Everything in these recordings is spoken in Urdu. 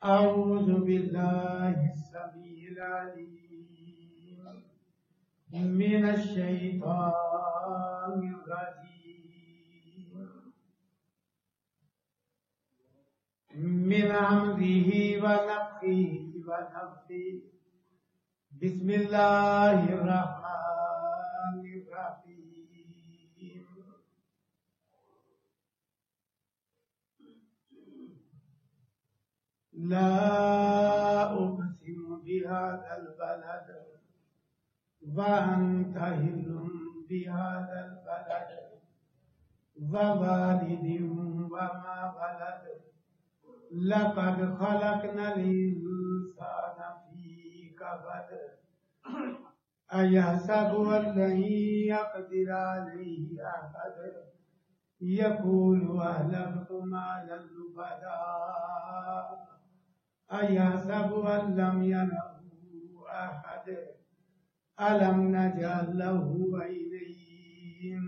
أعوذ بالله السميع العليم من الشيطان الرجيم من همزه ونفخه ونفثه بسم الله الرحمن الرحيم لا أقسم بهذا البلد وأنت حل بهذا البلد ووالد وما ولد لقد خلقنا الإنسان في كبد أيحسب أن لن يقدر عليه أحد يقول أهلكت مالا لبدا أيحسب أن لم يره أحد ألم نجعل له عينين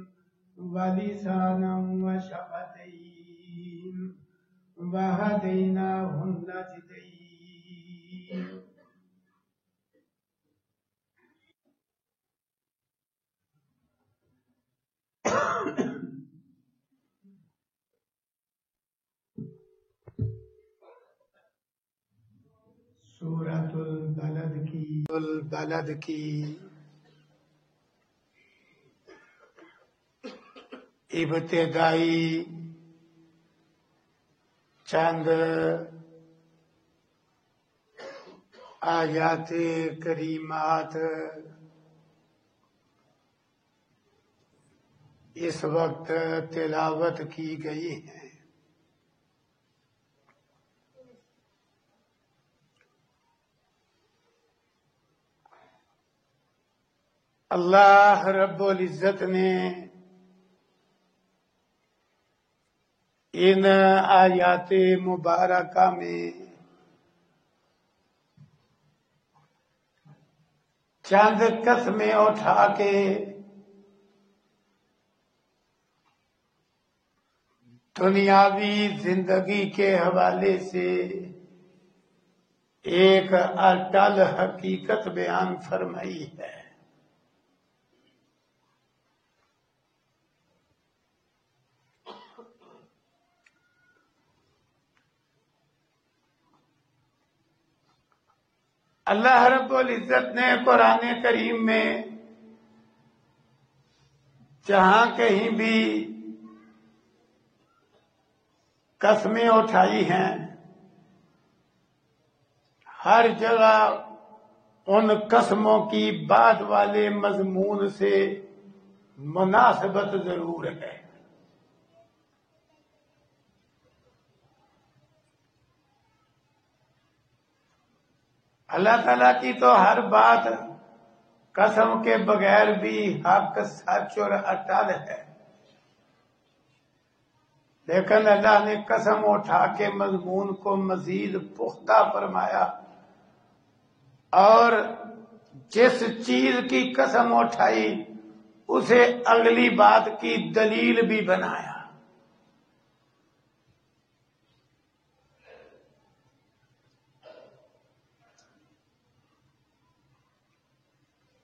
ولسانا وشفتين وهديناه النجدين سورۃ البلد کی ابتدائی چند آیات کریمات اس وقت تلاوت کی گئی ہیں۔ اللہ رب العزت نے ان آیات مبارکہ میں چند قسمیں اٹھا کے دنیاوی زندگی کے حوالے سے ایک اٹل حقیقت بیان فرمائی ہے۔ اللہ رب العزت نے قرآن کریم میں جہاں کہیں بھی قسمیں اٹھائی ہیں، ہر جگہ ان قسموں کی بعد والے مضمون سے مناسبت ضرور ہے۔ اللہ تعالیٰ کی تو ہر بات قسم کے بغیر بھی حق، سچ اور اٹل ہے، لیکن اللہ نے قسم اٹھا کے مضمون کو مزید پختہ فرمایا، اور جس چیز کی قسم اٹھائی اسے اگلی بات کی دلیل بھی بنایا۔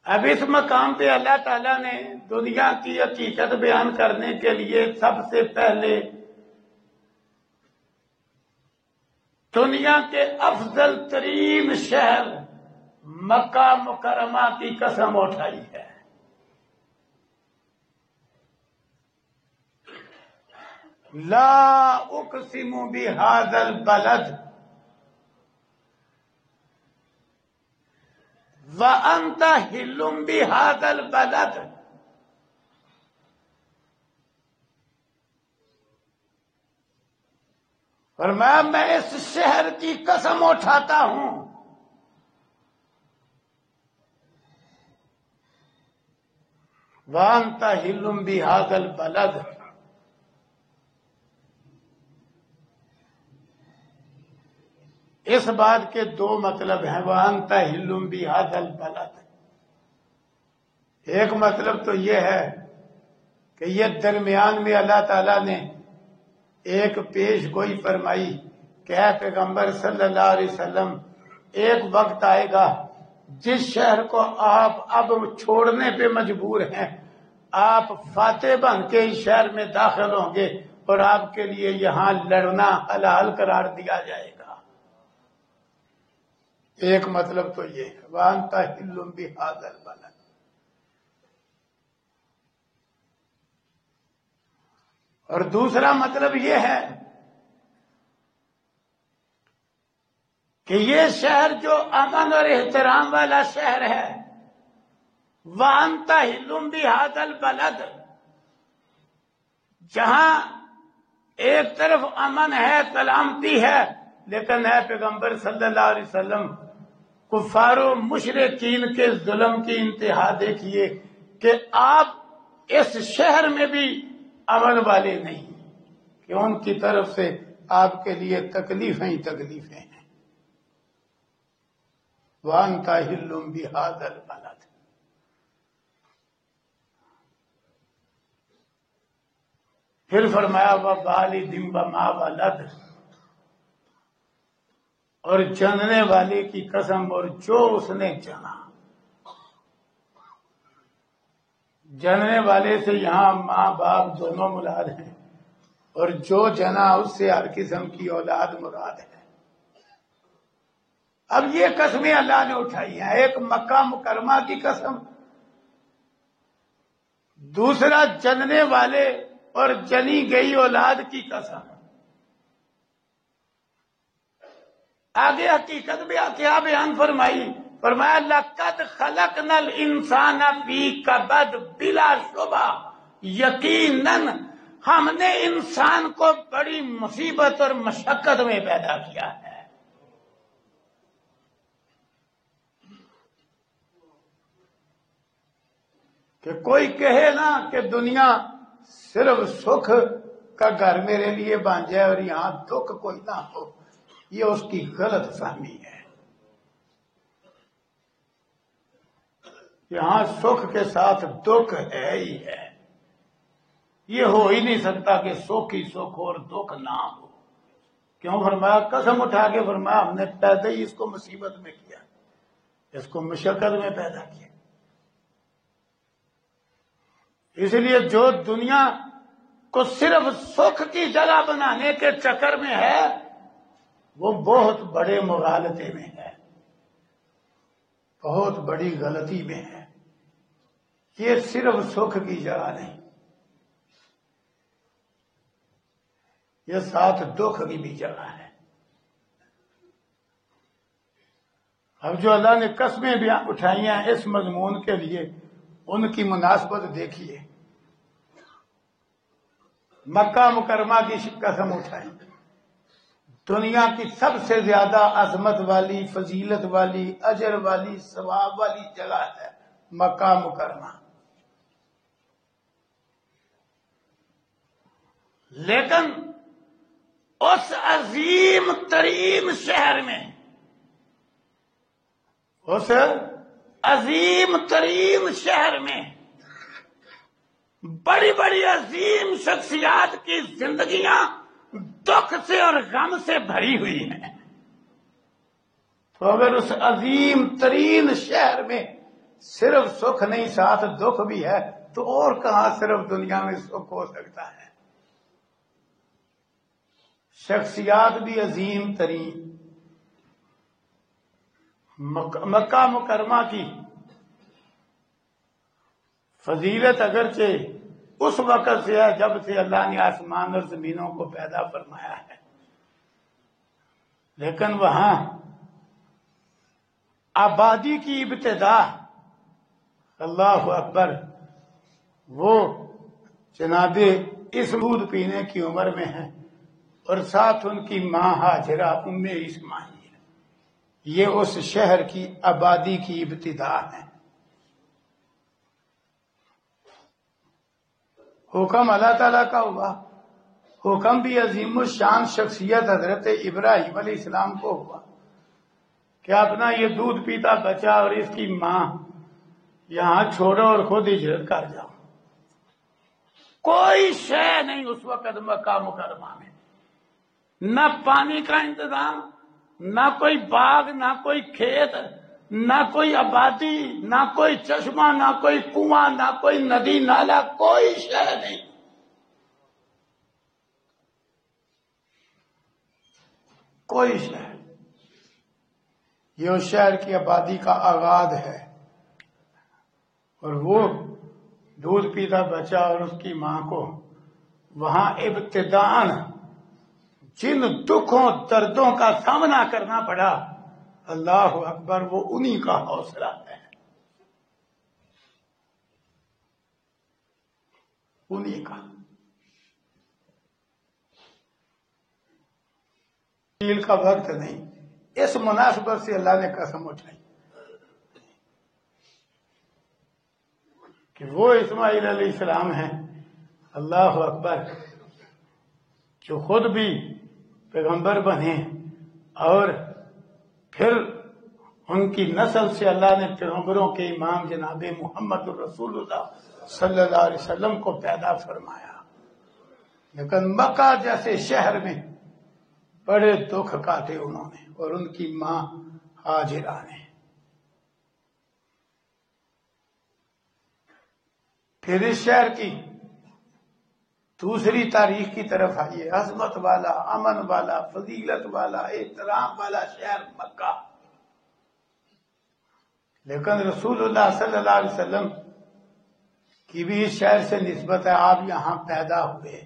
اب اس مقام پہ اللہ تعالیٰ نے دنیا کی حقیقت بیان کرنے کے لیے سب سے پہلے دنیا کے افضل ترین شہر مکہ مکرمہ کی قسم اٹھائی ہے۔ لا اقسم بہذا البلد وَأَنْتَ حِلٌّ بِهَذَا الْبَلَدِ، فرمایا میں اس شہر کی قسم اٹھاتا ہوں وَأَنْتَ حِلٌّ بِهَذَا الْبَلَدِ، اس بات کے دو مطلب ہیں۔ وَأَنْتَ حِلٌّ بِهَذَا الْبَلَدِ، ایک مطلب تو یہ ہے کہ یہ درمیان میں اللہ تعالیٰ نے ایک پیش گوئی فرمائی کہ اے پیغمبر صلی اللہ علیہ وسلم، ایک وقت آئے گا جس شہر کو آپ اب چھوڑنے پہ مجبور ہیں، آپ فاتح بن کے اس شہر میں داخل ہوں گے اور آپ کے لیے یہاں لڑنا حلال قرار دیا جائے گا۔ ایک مطلب تو یہ ہے وَأَنْتَ حِلٌّ بِهَٰذَا الْبَلَدِ، اور دوسرا مطلب یہ ہے کہ یہ شہر جو امن اور احترام والا شہر ہے، وَأَنْتَ حِلٌّ بِهَٰذَا الْبَلَدِ، جہاں ایک طرف امن ہے، سلامتی ہے، لیکن اے پیغمبر صلی اللہ علیہ وسلم، کفار و مشرکین کے ظلم کی انتہا دیکھیے کہ آپ اس شہر میں بھی امن والے نہیں، کہ ان کی طرف سے آپ کے لیے تکلیفیں ہی تکلیفیں ہیں۔ وَأَنْتَ حِلٌّ بِهَٰذَا الْبَلَدِ، پھر فرمایا وَوَالِدٍ وَمَا وَلَدَ، اور جننے والے کی قسم اور جو اس نے جنا۔ جننے والے سے یہاں ماں باپ دونوں مراد ہیں، اور جو جنا اس سے ہر قسم کی اولاد مراد ہے۔ اب یہ قسمیں اللہ نے اٹھائی ہیں، ایک مکہ مکرمہ کی قسم، دوسرا جننے والے اور جنی گئی اولاد کی قسم۔ آگے حقیقت بھی کیا بیان فرمائی، فرمایا لَقَدْ خَلَقْنَا الْإِنسَانَ فِي كَبَدٍ، بلا شبہ یقیناً ہم نے انسان کو بڑی مصیبت اور مشقت میں پیدا کیا ہے۔ کہ کوئی کہے نا کہ دنیا صرف سکھ کا گھر میرے لیے بن جائے اور یہاں دکھ کوئی نہ ہو، یہ اس کی غلط فہمی ہے۔ یہاں سکھ کے ساتھ دکھ ہے ہی ہے، یہ ہو ہی نہیں سکتا کہ سکھ ہی سکھ اور دکھ نہ ہو۔ کیوں فرمایا؟ قسم اٹھا کے فرمایا ہم نے پیدا ہی اس کو مصیبت میں کیا، اس کو مشقت میں پیدا کیا۔ اس لیے جو دنیا کو صرف سکھ کی جگہ بنانے کے چکر میں ہے، وہ بہت بڑے مغالطے میں ہے، بہت بڑی غلطی میں ہے۔ یہ صرف سکھ کی جگہ نہیں، یہ ساتھ دکھ کی بھی جگہ ہے۔ اب جو اللہ نے قسمیں بھی اٹھائی ہیں اس مضمون کے لیے، ان کی مناسبت دیکھیے۔ مکہ مکرمہ کی قسم اٹھائی، دنیا کی سب سے زیادہ عظمت والی، فضیلت والی، اجر والی، ثواب والی جگہ ہے مکہ مکرمہ۔ لیکن اس عظیم ترین شہر میں، اس عظیم ترین شہر میں بڑی بڑی عظیم شخصیات کی زندگیاں دکھ سے اور غم سے بھری ہوئی ہیں۔ تو اگر اس عظیم ترین شہر میں صرف سکھ نہیں ساتھ دکھ بھی ہے، تو اور کہاں صرف دنیا میں سکھ ہو سکتا ہے؟ شخصیات بھی عظیم ترین، مکہ مکرمہ کی فضیلت اگرچہ اس وقت سے ہے جب سے اللہ نے آسمان اور زمینوں کو پیدا فرمایا ہے، لیکن وہاں آبادی کی ابتدا، اللہ اکبر، وہ جناب اس دودھ پینے کی عمر میں ہے، اور ساتھ ان کی ماں ہاجرہ ام اسماعیل، یہ اس شہر کی آبادی کی ابتدا ہے۔ حکم اللہ تعالیٰ کا ہوا، حکم بھی عظیم الشان شخصیت حضرت ابراہیم علیہ السلام کو ہوا کہ اپنا یہ دودھ پیتا بچہ اور اس کی ماں یہاں چھوڑو اور خود ہجرت کر جاؤ۔ کوئی شے نہیں اس وقت مکہ مکرمہ میں، نہ پانی کا انتظام، نہ کوئی باغ، نہ کوئی کھیت، نہ کوئی آبادی، نہ کوئی چشمہ، نہ کوئی کنواں، نہ کوئی ندی نالا، کوئی شے نہیں۔ کوئی شے۔ یہ اس شہر کی آبادی کا آغاز ہے، اور وہ دودھ پیتا بچہ اور اس کی ماں کو وہاں ابتداءً جن دکھوں دردوں کا سامنا کرنا پڑا، اللہ اکبر، وہ انہی کا حوصلہ ہے، انہی کا۔ تفصیل کا وقت نہیں، اس مناسبت سے اللہ نے قسم اٹھائی کہ وہ اسماعیل علیہ السلام ہیں، اللہ اکبر، جو خود بھی پیغمبر بنے، اور پھر ان کی نسل سے اللہ نے پیغمبروں کے امام جناب محمد الرسول اللہ صلی اللہ علیہ وسلم کو پیدا فرمایا۔ لیکن مکہ جیسے شہر میں بڑے دکھ کاٹے انہوں نے، اور ان کی ماں ہاجرہ نے۔ پھر اس شہر کی دوسری تاریخ کی طرف آئیے، عظمت والا، امن والا، فضیلت والا، احترام والا شہر مکہ۔ لیکن رسول اللہ صلی اللہ علیہ وسلم کی بھی اس شہر سے نسبت ہے، آپ یہاں پیدا ہوئے،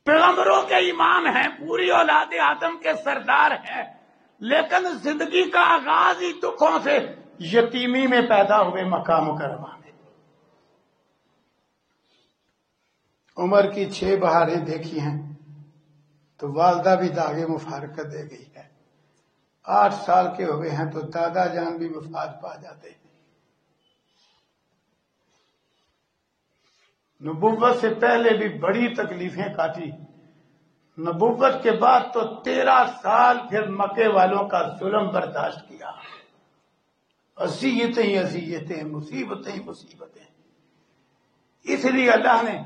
پیغمبروں کے امام ہیں، پوری اولاد آدم کے سردار ہیں، لیکن زندگی کا آغاز ہی دکھوں سے، یتیمی میں پیدا ہوئے مکہ مکرمہ میں۔ عمر کی 6 بہاریں دیکھی ہیں تو والدہ بھی داغ مفارقت دے گئی ہے، 8 سال کے ہوئے ہیں تو دادا جان بھی وفات پا جاتے ہیں۔ نبوت سے پہلے بھی بڑی تکلیفیں کاٹی، نبوت کے بعد تو 13 سال پھر مکے والوں کا ظلم برداشت کیا، اذیتیں اذیتیں، مصیبتیں مصیبتیں۔ اس لیے اللہ نے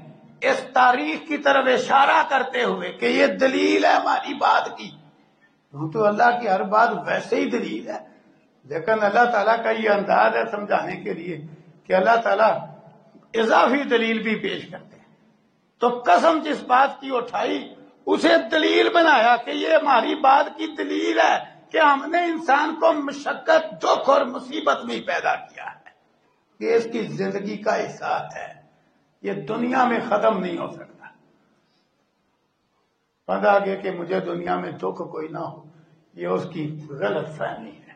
اس تاریخ کی طرف اشارہ کرتے ہوئے کہ یہ دلیل ہے ہماری بات کی، تو اللہ کی ہر بات ویسے ہی دلیل ہے، لیکن اللہ تعالیٰ کا یہ انداز ہے سمجھانے کے لیے کہ اللہ تعالیٰ اضافی دلیل بھی پیش کرتے ہیں۔ تو قسم جس بات کی اٹھائی اسے دلیل بنایا کہ یہ ہماری بات کی دلیل ہے کہ ہم نے انسان کو مشقت، دکھ اور مصیبت میں پیدا کیا ہے، کہ اس کی زندگی کا احساس ہے، یہ دنیا میں ختم نہیں ہو سکتا۔ پتا کہ مجھے دنیا میں دکھ کوئی نہ ہو، یہ اس کی غلط فہمی ہے۔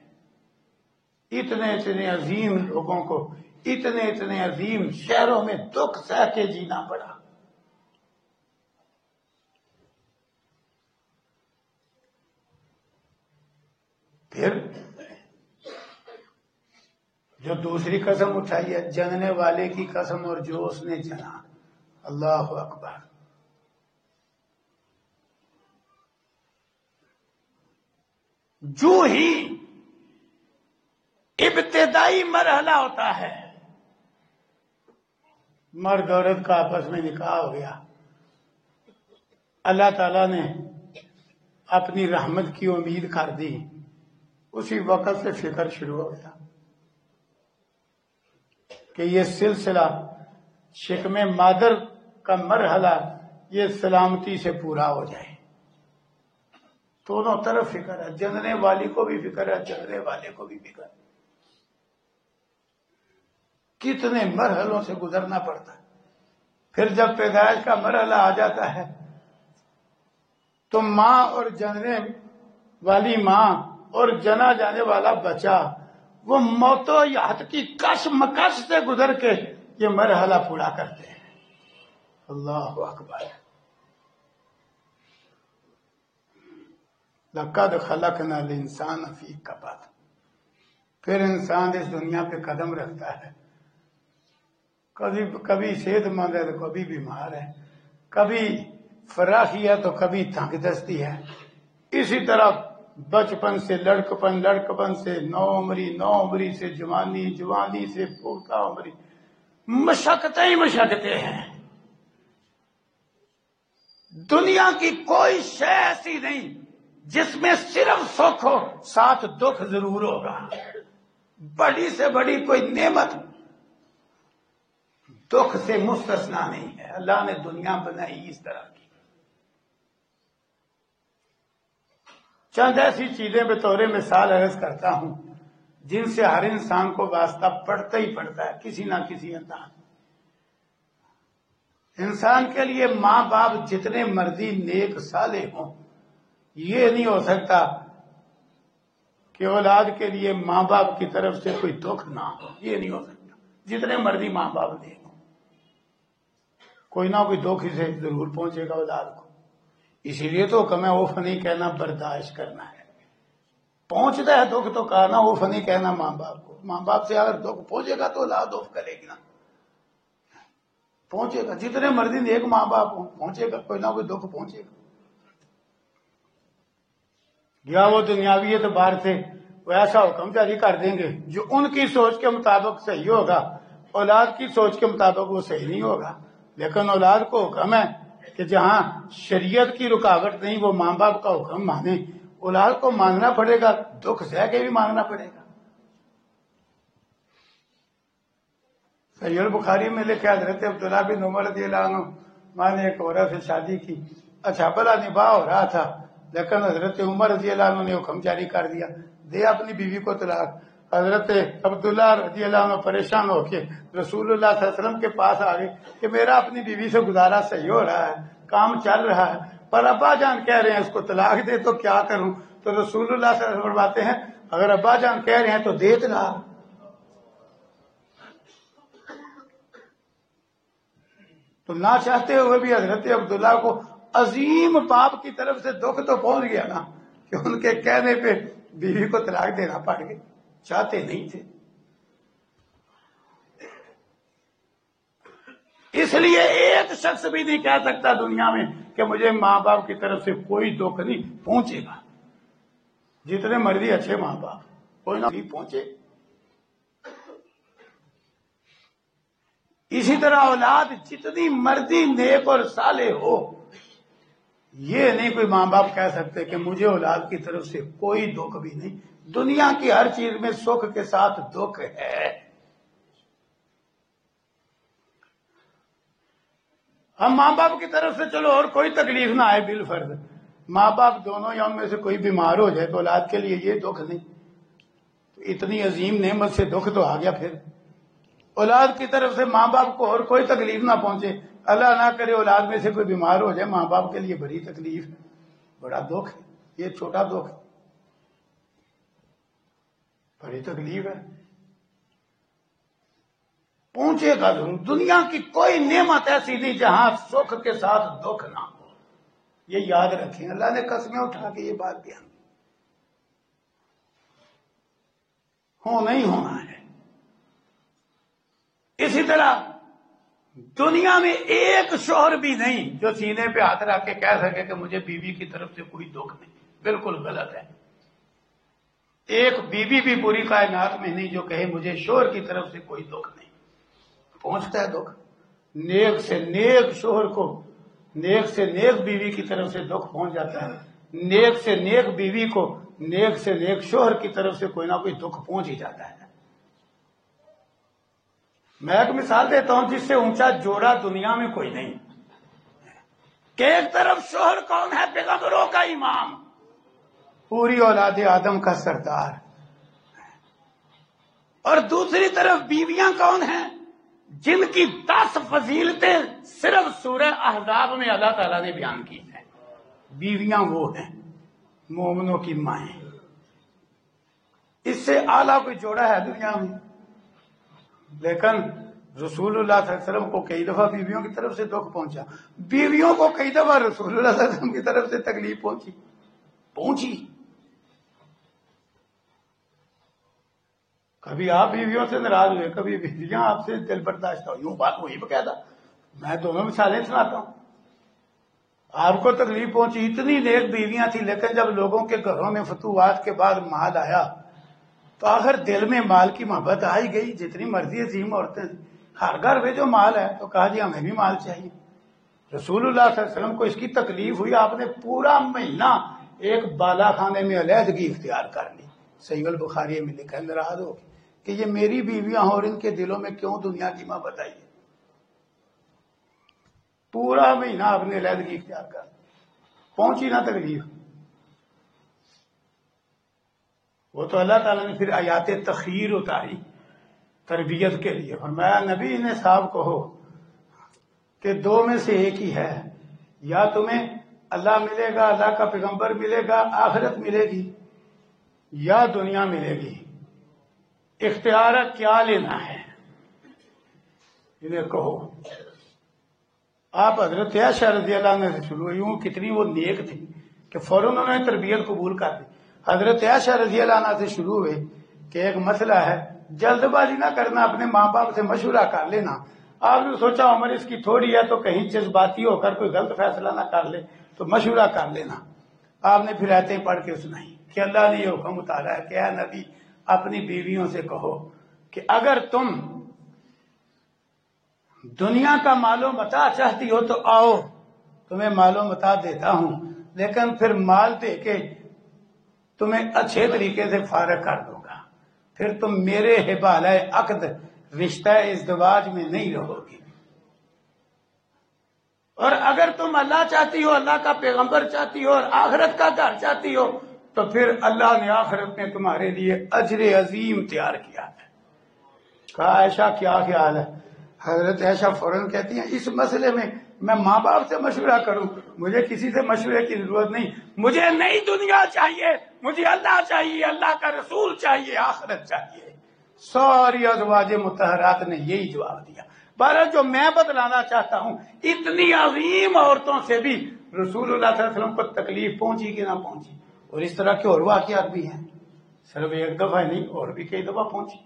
اتنے اتنے عظیم لوگوں کو اتنے اتنے عظیم شہروں میں دکھ سہ کے جینا پڑا۔ پھر جو دوسری قسم اٹھائی ہے، جننے والے کی قسم اور جو اس نے جنا، اللہ اکبر۔ جو ہی ابتدائی مرحلہ ہوتا ہے، مرد عورت کا آپس میں نکاح ہو گیا، اللہ تعالیٰ نے اپنی رحمت کی امید کر دی، اسی وقت سے فکر شروع ہو گیا کہ یہ سلسلہ شکم مادر کا مرحلہ یہ سلامتی سے پورا ہو جائے۔ دونوں طرف فکر ہے، جننے والی کو بھی فکر ہے، جننے والے کو بھی فکر ہے۔ کتنے مرحلوں سے گزرنا پڑتا ہے۔ پھر جب پیدائش کا مرحلہ آ جاتا ہے تو ماں اور جننے والی ماں اور جنا جانے والا بچہ وہ موت و حیات کی کش مکش سے گزر کے یہ مرحلہ پورا کرتے ہیں۔ اللہ اکبر۔ لقد خلقنا الانسان فی کبد۔ پھر انسان اس دنیا پہ قدم رکھتا ہے، کبھی صحت مند ہے تو کبھی بیمار ہے، کبھی فراخی ہے تو کبھی تنگ دستی ہے۔ اسی طرح بچپن سے لڑکپن، لڑکپن سے نوعمری، نوعمری سے جوانی، جوانی سے پختہ عمری، مشقتیں ہی مشقتیں ہیں۔ دنیا کی کوئی شے ایسی نہیں جس میں صرف سکھ ہو، ساتھ دکھ ضرور ہوگا۔ بڑی سے بڑی کوئی نعمت دکھ سے مستثنا نہیں ہے۔ اللہ نے دنیا بنائی اس طرح کی۔ چند ایسی چیزیں بطور مثال عرض کرتا ہوں جن سے ہر انسان کو واسطہ پڑتا ہی پڑتا ہے کسی نہ کسی انداز۔ انسان کے لیے ماں باپ جتنے مرضی نیک صالح ہوں، یہ نہیں ہو سکتا کہ اولاد کے لیے ماں باپ کی طرف سے کوئی دکھ نہ ہو۔ یہ نہیں ہو سکتا، جتنے مرضی ماں باپ نیک ہوں، کوئی نہ کوئی دکھ اسے ضرور پہنچے گا اولاد کو۔ اسی لیے تو کم ہے اوف نہیں کہنا، برداشت کرنا ہے۔ پہنچتا ہے دکھ تو کہنا اوف نہیں کہنا ماں باپ کو۔ ماں باپ سے اگر دکھ پہنچے گا تو اولاد اوف کرے گی نا، پہنچے گا۔ جتنے مرضی نیک ماں باپ ہوں، پہنچے گا، کوئی نہ کوئی دکھ پہنچے گا۔ یا وہ دنیاوی اعتبار سے وہ ایسا حکم جاری کر دیں گے جو ان کی سوچ کے مطابق صحیح ہوگا، اولاد کی سوچ کے مطابق وہ صحیح نہیں ہوگا۔ لیکن اولاد کو حکم ہے کہ جہاں شریعت کی رکاوٹ نہیں وہ ماں باپ کا حکم مانے۔ اولاد کو ماننا پڑے گا، دکھ سہ کے بھی ماننا پڑے گا۔ صحیح البخاری میں لکھا حضرت عبداللہ بن عمر رضی اللہ عنہ ماں نے ایک عورت سے شادی کی، اچھا بھلا نباہ ہو رہا تھا، لیکن حضرت عمر رضی اللہ عنہ نے حکم جاری کر دیا دے اپنی بیوی کو طلاق۔ حضرت عبداللہ رضی اللہ عنہ پریشان ہو کے رسول اللہ صلی اللہ علیہ وسلم کے پاس آ گئے کہ میرا اپنی بیوی سے گزارا صحیح ہو رہا ہے، کام چل رہا ہے، پر ابا جان کہہ رہے ہیں اس کو طلاق دے، تو کیا کروں؟ تو رسول اللہ صلی اللہ علیہ وسلم فرماتے ہیں اگر ابا جان کہہ رہے ہیں تو دے طلاق۔ تو نہ چاہتے ہوئے بھی حضرت عبداللہ کو عظیم باپ کی طرف سے دکھ تو پہنچ گیا نا کہ ان کے کہنے پہ بیوی کو طلاق دینا پڑ گئی، چاہتے نہیں تھے۔ اس لیے ایک شخص بھی نہیں کہہ سکتا دنیا میں کہ مجھے ماں باپ کی طرف سے کوئی دکھ نہیں پہنچے گا، جتنے مرضی اچھے ماں باپ کوئی نہ پہنچے۔ اسی طرح اولاد جتنی مرضی نیک اور صالح ہو، یہ نہیں کوئی ماں باپ کہہ سکتے کہ مجھے اولاد کی طرف سے کوئی دکھ بھی نہیں۔ دنیا کی ہر چیز میں سکھ کے ساتھ دکھ ہے۔ ہم ماں باپ کی طرف سے چلو اور کوئی تکلیف نہ آئے بالفرض، ماں باپ دونوں یا ان میں سے کوئی بیمار ہو جائے تو اولاد کے لیے یہ دکھ نہیں، تو اتنی عظیم نعمت سے دکھ تو آ گیا۔ پھر اولاد کی طرف سے ماں باپ کو اور کوئی تکلیف نہ پہنچے، اللہ نہ کرے اولاد میں سے کوئی بیمار ہو جائے، ماں باپ کے لیے بڑی تکلیف، بڑا دکھ ہے، یہ چھوٹا دکھ ہے، بڑی تکلیف ہے، پہنچے گا ضرور۔ دنیا کی کوئی نعمت ایسی نہیں جہاں سکھ کے ساتھ دکھ نہ ہو، یہ یاد رکھیں۔ اللہ نے قسمیں اٹھا کے یہ بات بیان کی، ہونا ہی ہونا ہے۔ اسی طرح دنیا میں ایک شوہر بھی نہیں جو سینے پہ ہاتھ رکھ کے کہہ سکے کہ مجھے بیوی کی طرف سے کوئی دکھ نہیں، بالکل غلط ہے۔ ایک بیوی بھی پوری کائنات میں نہیں جو کہے مجھے شوہر کی طرف سے کوئی دکھ نہیں۔ پہنچتا ہے دکھ، نیک سے نیک شوہر کو نیک سے نیک بیوی کی طرف سے دکھ پہنچ جاتا ہے، نیک سے نیک بیوی کو نیک سے نیک شوہر کی طرف سے کوئی نہ کوئی دکھ پہنچ ہی جاتا ہے۔ میں ایک مثال دیتا ہوں جس سے اونچا جوڑا دنیا میں کوئی نہیں کہ ایک طرف شوہر کون ہے؟ پیغمبروں کا امام، پوری اولاد آدم کا سردار، اور دوسری طرف بیویاں کون ہیں؟ جن کی 10 فضیلتیں صرف سورہ احزاب میں اللہ تعالیٰ نے بیان کی ہیں۔ بیویاں وہ ہیں مومنوں کی مائیں، اس سے اعلیٰ کوئی جوڑا ہے دنیا میں؟ لیکن رسول اللہ صلی اللہ علیہ وسلم کو کئی دفعہ بیویوں کی طرف سے دکھ پہنچا، بیویوں کو کئی دفعہ رسول اللہ صلی اللہ علیہ وسلم کی طرف سے تکلیف پہنچی۔ کبھی آپ بیویوں سے ناراض ہوئے، کبھی بیویاں آپ سے دل برداشت ہو، یوں بات وہی بقاعدہ، میں دونوں مثالیں سناتا ہوں۔ آپ کو تکلیف پہنچی، اتنی نیک بیویاں تھیں، لیکن جب لوگوں کے گھروں میں فتوحات کے بعد مال آیا تو آخر دل میں مال کی محبت آئی گئی۔ جتنی مرضی عظیم عورتیں، ہر گھر میں جو مال ہے تو کہا جی ہمیں بھی مال چاہیے، رسول اللہ صلی اللہ علیہ وسلم کو اس کی تکلیف ہوئی، آپ نے پورا مہینہ ایک بالا خانے میں علیحدگی اختیار کر لی۔ صحیح البخاری میں لکھا ہے، ناراض ہو کہ یہ میری بیویاں اور ان کے دلوں میں کیوں دنیا کی محبت آئی ہے۔ پورا مہینہ آپ نے علیحدگی اختیار کر لی، پہنچی نہ تکلیف۔ وہ تو اللہ تعالیٰ نے پھر آیات تخیر اتاری تربیت کے لیے، فرمایا نبی انہیں صاحب کہو کہ دو میں سے ایک ہی ہے، یا تمہیں اللہ ملے گا، اللہ کا پیغمبر ملے گا، آخرت ملے گی، یا دنیا ملے گی، اختیار کیا لینا ہے انہیں کہو۔ آپ حضرت عائشہ رضی اللہ عنہ سے شروع ہوئی، یوں کتنی وہ نیک تھی کہ فوراً انہوں نے تربیت قبول کر دی۔ حضرت عائشہ رضی اللہ عنہ سے شروع ہوئے کہ ایک مسئلہ ہے، جلد بازی نہ کرنا، اپنے ماں باپ سے مشورہ کر لینا۔ آپ نے سوچا عمر اس کی تھوڑی ہے تو کہیں جذباتی ہو کر کوئی غلط فیصلہ نہ کر لے، تو مشورہ کر لینا۔ آپ نے پھر آیتیں پڑھ کے سنائی کہ اللہ نے یہ حکم اتارا ہے کہ اے نبی اپنی بیویوں سے کہو کہ اگر تم دنیا کا مال و متاع چاہتی ہو تو آؤ، تمہیں مال و متاع دیتا ہوں، لیکن پھر مال دے کے تمہیں اچھے طریقے سے فارغ کر دوں گا، پھر تم میرے حوالہ عقد رشتہ ازدواج میں نہیں رہو گی۔ اور اگر تم اللہ چاہتی ہو، اللہ کا پیغمبر چاہتی ہو اور آخرت کا گھر چاہتی ہو، تو پھر اللہ نے آخرت میں تمہارے لیے اجر عظیم تیار کیا ہے۔ کہا عائشہ کیا خیال ہے؟ حضرت عائشہ فوراً کہتی ہیں اس مسئلے میں میں ماں باپ سے مشورہ کروں، مجھے کسی سے مشورے کی ضرورت نہیں، مجھے نئی دنیا چاہیے، مجھے اللہ چاہیے، اللہ کا رسول چاہیے، آخرت چاہیے۔ ساری ازواج مطہرات نے یہی جواب دیا۔ بہرحال جو میں بتلانا چاہتا ہوں، اتنی عظیم عورتوں سے بھی رسول اللہ صلی اللہ علیہ وسلم کو تکلیف پہنچی کہ نہ پہنچی، اور اس طرح کے اور واقعات بھی ہیں، صرف ایک دفعہ نہیں اور بھی کئی دفعہ پہنچی۔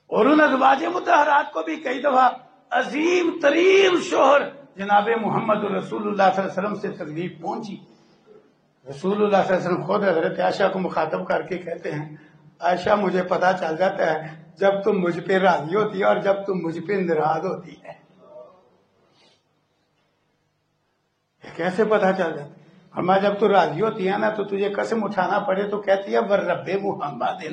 اور ان ازواج مطہرات کو بھی کئی دفعہ عظیم ترین شوہر جناب محمد رسول اللہ صلی اللہ علیہ وسلم سے تکلیف پہنچی۔ رسول اللہ صلی اللہ علیہ وسلم خود حضرت عائشہ کو مخاطب کر کے کہتے ہیں عائشہ مجھے پتا چل جاتا ہے جب تم مجھ پہ راضی ہوتی ہے اور جب تم مجھ پہ ناراض ہوتی ہے۔ کیسے پتا چل جاتا ہے؟ ہمارا جب تو راضی ہوتی ہے نا تو تجھے قسم اٹھانا پڑے تو کہتی ہے ورب محمد،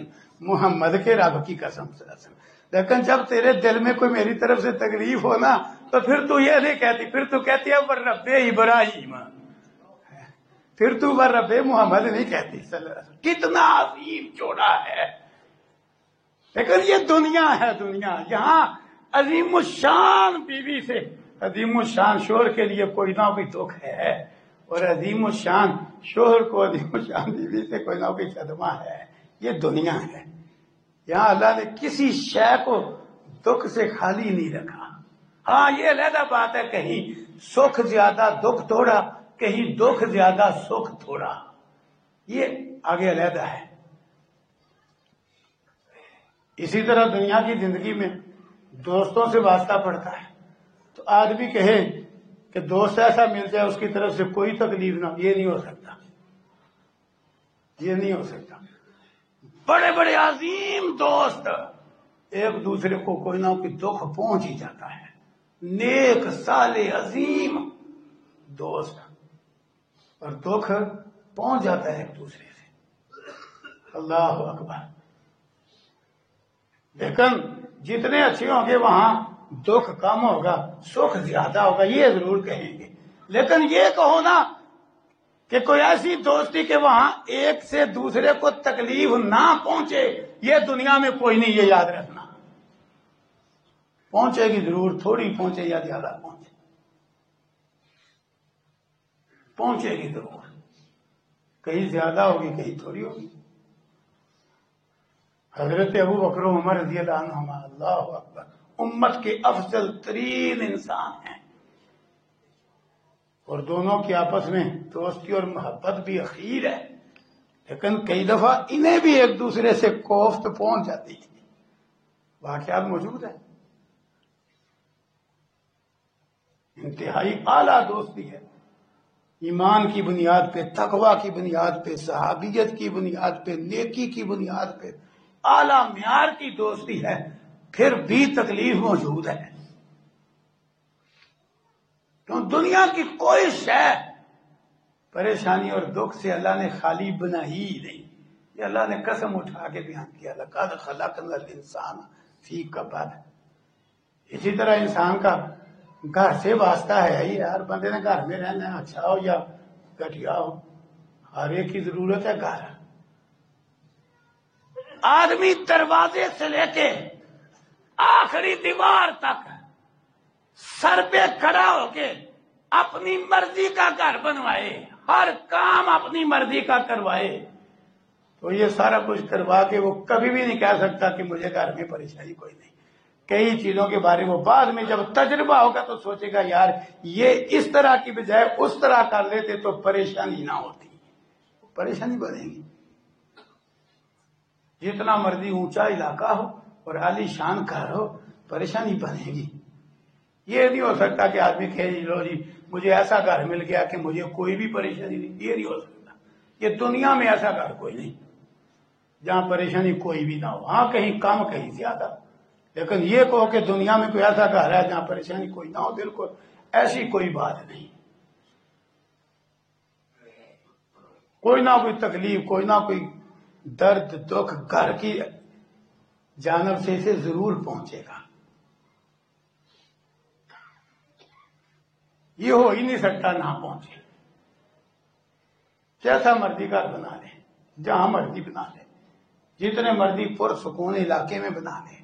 محمد کے رب کی قسم صلی اللہ علیہ وسلم۔ لیکن جب تیرے دل میں کوئی میری طرف سے تکلیف ہو نا تو پھر تو یہ نہیں کہتی، پھر تو کہتی ہے ورب ابراہیم، پھر تو ورب محمد نہیں کہتی صلی اللہ علیہ وسلم۔ کتنا عظیم جوڑا ہے، لیکن یہ دنیا ہے، دنیا یہاں عظیم الشان بیوی سے عظیم الشان شوہر کے لیے کوئی نہ کوئی دکھ ہے، اور عظیم الشان شوہر کو عظیم الشان بیوی سے کوئی نہ کوئی صدمہ ہے۔ یہ دنیا ہے، یہاں اللہ نے کسی شے کو دکھ سے خالی نہیں رکھا۔ ہاں یہ علیحدہ بات ہے، کہیں سکھ زیادہ دکھ تھوڑا، کہیں دکھ زیادہ سکھ تھوڑا، یہ آگے علیحدہ ہے۔ اسی طرح دنیا کی زندگی میں دوستوں سے واسطہ پڑتا ہے، تو آدمی کہے کہ دوست ایسا مل جائے اس کی طرف سے کوئی تکلیف نہ، یہ نہیں ہو سکتا، یہ نہیں ہو سکتا۔ بڑے بڑے عظیم دوست ایک دوسرے کو کوئی نہ کوئی دکھ پہنچ ہی جاتا ہے، نیک صالح عظیم دوست، اور دکھ پہنچ جاتا ہے ایک دوسرے سے۔ اللہ اکبر۔ لیکن جتنے اچھے ہوں گے وہاں دکھ کم ہوگا، سکھ زیادہ ہوگا، یہ ضرور کہیں گے۔ لیکن یہ کہو نا کہ کوئی ایسی دوستی کہ وہاں ایک سے دوسرے کو تکلیف نہ پہنچے، یہ دنیا میں کوئی نہیں، یہ یاد رکھنا۔ پہنچے گی ضرور، تھوڑی پہنچے یا زیادہ پہنچے، پہنچے گی ضرور، کہیں زیادہ ہوگی کہیں تھوڑی ہوگی۔ حضرت ابو بکر و عمر رضی اللہ عنہما، اللہ اکبر، امت کے افضل ترین انسان ہیں، اور دونوں کی آپس میں دوستی اور محبت بھی اخیر ہے، لیکن کئی دفعہ انہیں بھی ایک دوسرے سے کوفت پہنچ جاتی ہے، واقعات موجود ہیں۔ انتہائی اعلیٰ دوستی ہے، ایمان کی بنیاد پہ، تقوی کی بنیاد پہ، صحابیت کی بنیاد پہ، نیکی کی بنیاد پہ، اعلیٰ معیار کی دوستی ہے، پھر بھی تکلیف موجود ہے. تو دنیا کی کوئی شے پریشانی اور دکھ سے اللہ نے خالی بنائی ہی نہیں. یہ اللہ نے قسم اٹھا کے بیان کیا لقد خلقنا الانسان فی کبد. اسی طرح انسان کا گھر سے واسطہ ہے ہی. ہر بندے نے گھر میں رہنا ہے، اچھا ہو یا گھٹیا ہو، ہر ایک کی ضرورت ہے گھر. آدمی دروازے سے لے کے آخری دیوار تک سر پہ کھڑا ہو کے اپنی مرضی کا گھر بنوائے، ہر کام اپنی مرضی کا کروائے، تو یہ سارا کچھ کروا کے وہ کبھی بھی نہیں کہہ سکتا کہ مجھے گھر میں پریشانی کوئی نہیں. کئی چیزوں کے بارے میں بعد میں جب تجربہ ہوگا تو سوچے گا یار یہ اس طرح کی بجائے اس طرح کر لیتے تو پریشانی نہ ہوتی. پریشانی بنے گی. جتنا مرضی اونچا علاقہ ہو اور عالی شان گھر ہو، پریشانی بنے گی. یہ نہیں ہو سکتا کہ آدمی کہے لو جی مجھے ایسا گھر مل گیا کہ مجھے کوئی بھی پریشانی نہیں. یہ نہیں ہو سکتا. یہ دنیا میں ایسا گھر کوئی نہیں جہاں پریشانی کوئی بھی نہ ہو. ہاں کہیں کم کہیں زیادہ، لیکن یہ کہو کہ دنیا میں کوئی ایسا گھر ہے جہاں پریشانی کوئی نہ ہو، بالکل ایسی کوئی بات نہیں. کوئی نہ کوئی تکلیف، کوئی نہ کوئی درد دکھ گھر کی جانب سے اسے ضرور پہنچے گا. یہ ہو ہی نہیں سکتا نہ پہنچے. جیسا مرضی گھر بنا لے، جہاں مرضی بنا لے، جتنے مرضی پرسکون علاقے میں بنا لے،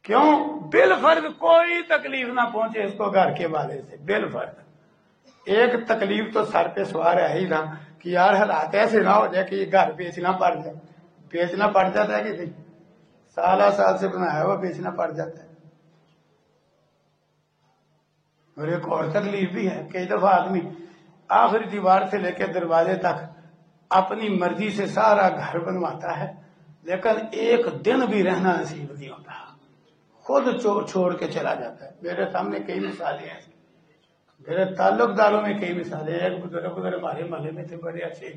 کیوں؟ بالفرض کوئی تکلیف نہ پہنچے اس کو گھر کے والے سے. بالفرض ایک تکلیف تو سر پہ سوار ہے ہی نا کہ یار حالات ایسے نہ ہو جائے کہ یہ گھر بیچنا پڑ جائے. بیچنا پڑ جاتا ہے کہ نہیں؟ سالہ سال سے بنایا ہوا بیچنا پڑ جاتا ہے. اور ایک اور تکلیف بھی ہے. کئی دفعہ آدمی آخری دیوار سے لے کے دروازے تک اپنی مرضی سے سارا گھر بنواتا ہے، لیکن ایک دن بھی رہنا نصیب نہیں ہوتا، خود چھوڑ کے چلا جاتا ہے. میرے سامنے کئی مثالیں ہیں، میرے تعلق داروں میں کئی مثالیں. ایک بزرگ ہمارے محلے میں تھے، بڑے اچھے،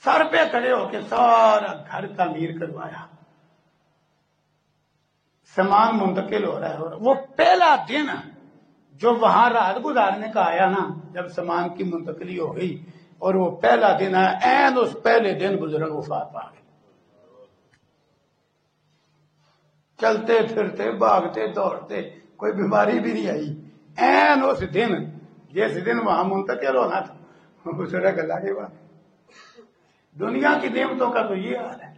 سر پہ کھڑے ہو کے سارا گھر تعمیر کروایا، سامان منتقل ہو رہا ہے. اور وہ پہلا دن جو وہاں رات گزارنے کا آیا نا، جب سامان کی منتقلی ہو گئی اور وہ پہلا دن آیا، عین اس پہلے دن بزرگ وفات پا گئے. چلتے پھرتے بھاگتے دوڑتے، کوئی بیماری بھی نہیں آئی. عین اس دن جس دن وہاں منتقل ہونا تھا بزرگ اللہ کے بعد. دنیا کی نعمتوں کا تو یہ حال ہے،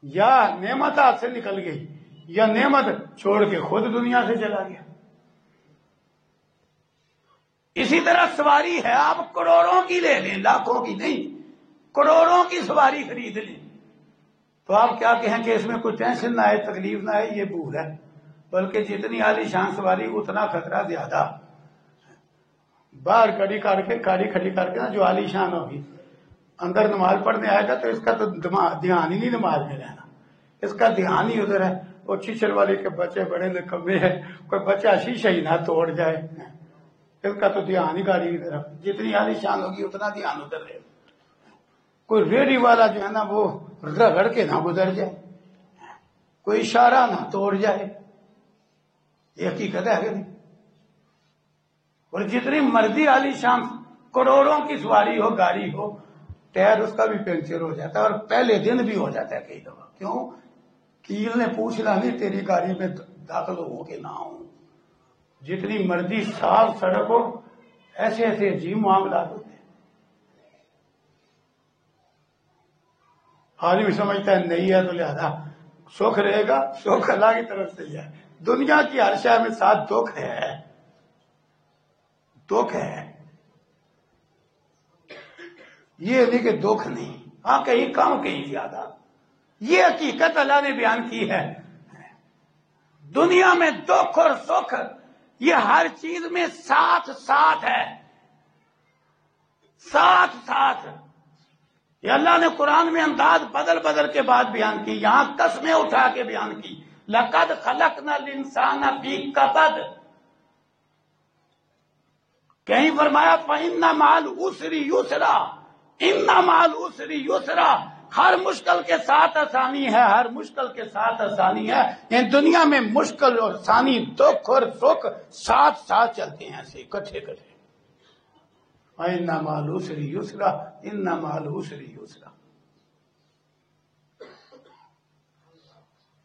یا نعمت ہاتھ سے نکل گئی یا نعمت چھوڑ کے خود دنیا سے چلا گیا. اسی طرح سواری ہے، آپ کروڑوں کی لے لیں، لاکھوں کی نہیں، کروڑوں کی سواری خرید لیں، تو آپ کیا کہیں کہ اس میں کوئی ٹینشن نہ آئے، تکلیف نہ آئے؟ یہ بھول ہے. بلکہ جتنی عالی شان سواری اتنا خطرہ زیادہ. باہر کھڑی کھڑی کر کے نا جو عالی شان ہوگی، اندر نماز پڑھنے آئے گا تو اس کا تو دھیان ہی نہیں نماز میں رہنا، اس کا دھیان ہی ادھر ہے. وہ چیچر والے کے بچے بڑے نکمے ہیں، کوئی بچہ شیشہ ہی نہ توڑ جائے، اس کا تو دھیان ہی گاڑی کی طرف. جتنی عالی شان ہوگی اتنا دھیان ادھر رہے. کوئی ریڑھی والا جو ہے نا وہ رگڑ کے نہ گزر جائے، کوئی اشارہ نہ توڑ جائے. یہ حقیقت ہے کہ نہیں؟ اور جتنی مرضی عالی شان کروڑوں کی سواری ہو، گاڑی ہو، ٹائر اس کا بھی پنکچر ہو جاتا ہے، اور پہلے دن بھی ہو جاتا ہے کئی دفعہ. کیوں؟ کیل نے پوچھنا نہیں تیری گاڑی میں داخل ہو کہ نہ ہو. جتنی مرضی صاف سڑک ہو، ایسے ایسے عجیب معاملات ہوتے ہیں. آدمی سمجھتا ہے نہیں ہے تو لہذا سکھ رہے گا. سکھ اللہ کی طرف سے ہے. دنیا کی ہر شے میں ساتھ دکھ ہے، دکھ ہے. یہ نہیں کہ دکھ نہیں، ہاں کہیں کم کہیں زیادہ. یہ حقیقت اللہ نے بیان کی ہے. دنیا میں دکھ اور سکھ یہ ہر چیز میں ساتھ ساتھ ہے، ساتھ ساتھ. یہ اللہ نے قرآن میں انداز بدل بدل کے بعد بیان کی. یہاں قسمیں اٹھا کے بیان کی. لقد خلقنا الانسان فی کبد. کہیں فرمایا فإن مع العسر یسرا، ان مع العسر یسرا، ہر مشکل کے ساتھ آسانی ہے، ہر مشکل کے ساتھ آسانی ہے. ان دنیا میں مشکل اور آسانی، دکھ اور سکھ ساتھ ساتھ چلتے ہیں، ایسے اکٹھے اکٹھے. ان مع العسر یسرا، ان مع العسر یسرا.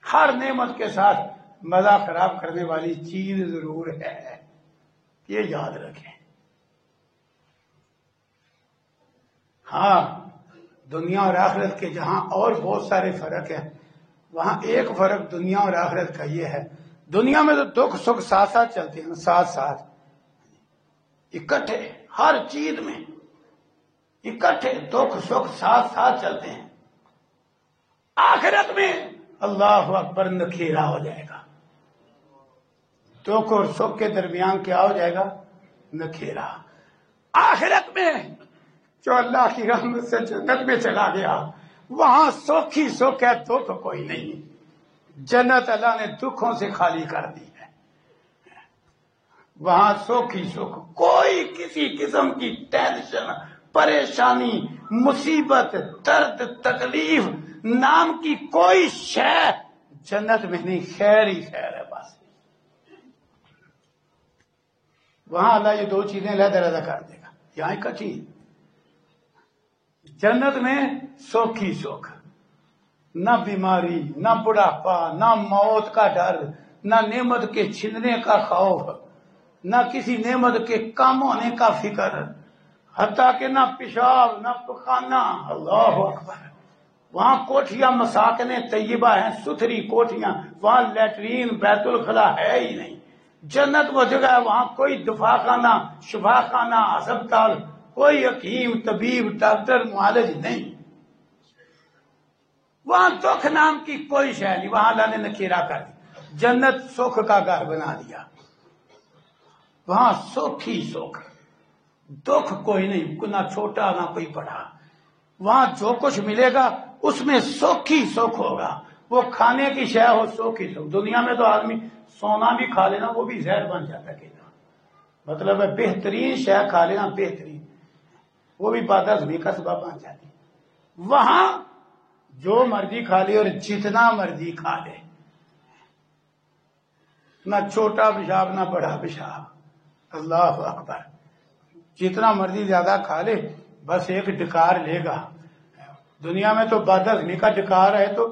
ہر نعمت کے ساتھ مزہ خراب کرنے والی چیز ضرور ہے، یہ یاد رکھیں. ہاں، دنیا اور آخرت کے جہاں اور بہت سارے فرق ہیں، وہاں ایک فرق دنیا اور آخرت کا یہ ہے، دنیا میں تو دکھ سکھ ساتھ ساتھ چلتے ہیں، ساتھ ساتھ اکٹھے، ہر چیز میں اکٹھے دکھ سکھ ساتھ ساتھ چلتے ہیں. آخرت میں اللہ اکبر نکھیرا ہو جائے گا، دکھ اور سکھ کے درمیان کیا ہو جائے گا؟ نکھیرا. آخرت میں جو اللہ کی رحمت سے جنت میں چلا گیا وہاں سکھ ہی سکھ ہے، دکھ کوئی نہیں. جنت اللہ نے دکھوں سے خالی کر دی ہے، وہاں سکھ ہی سکھ، کوئی کسی قسم کی ٹینشن، پریشانی، مصیبت، درد، تکلیف نام کی کوئی شے جنت میں نہیں. خیر ہی خیر ہے بس. وہاں اللہ یہ دو چیزیں علیحدہ علیحدہ کر دے گا، یہاں اکٹھی. جنت میں سکھ ہی سکھ، نہ بیماری، نہ بڑھاپا، نہ موت کا ڈر، نہ نعمت کے چھننے کا خوف، نہ کسی نعمت کے کم ہونے کا فکر، حتیٰ کہ نہ پیشاب نہ پخانہ. اللہ اکبر. وہاں کوٹھیاں مساکن طیبہ ہیں، ستھری کوٹھیاں، وہاں لیٹرین بیت الخلا ہے ہی نہیں. جنت وہ جگہ ہے وہاں کوئی دفاع خانہ، شفا خانہ، ہسپتال، کوئی حکیم، طبیب، ڈاکٹر، معالج نہیں. وہاں دکھ نام کی کوئی شے نہیں، وہاں اللہ نے نکیرا کر دی. جنت سکھ کا گھر بنا دیا، وہاں سکھ ہی سکھ، دکھ کوئی نہیں، نہ چھوٹا نہ کوئی بڑا. وہاں جو کچھ ملے گا اس میں سکھ ہی سکھ ہوگا. وہ کھانے کی شے ہو سکھ ہی سکھ. دنیا میں تو آدمی سونا بھی کھا لینا وہ بھی زہر بن جاتا ہے، مطلب ہے بہترین شے کھا لینا، بہترین، وہ بھی بد ہضمی کا سبب بن جاتی. وہاں جو مرضی کھا لے اور جتنا مرضی کھا لے، نہ چھوٹا پیشاب نہ بڑا پیشاب. اللہ اکبر. جتنا مرضی زیادہ کھا لے بس ایک ڈکار لے گا. دنیا میں تو بد ہضمی کا ڈکار ہے تو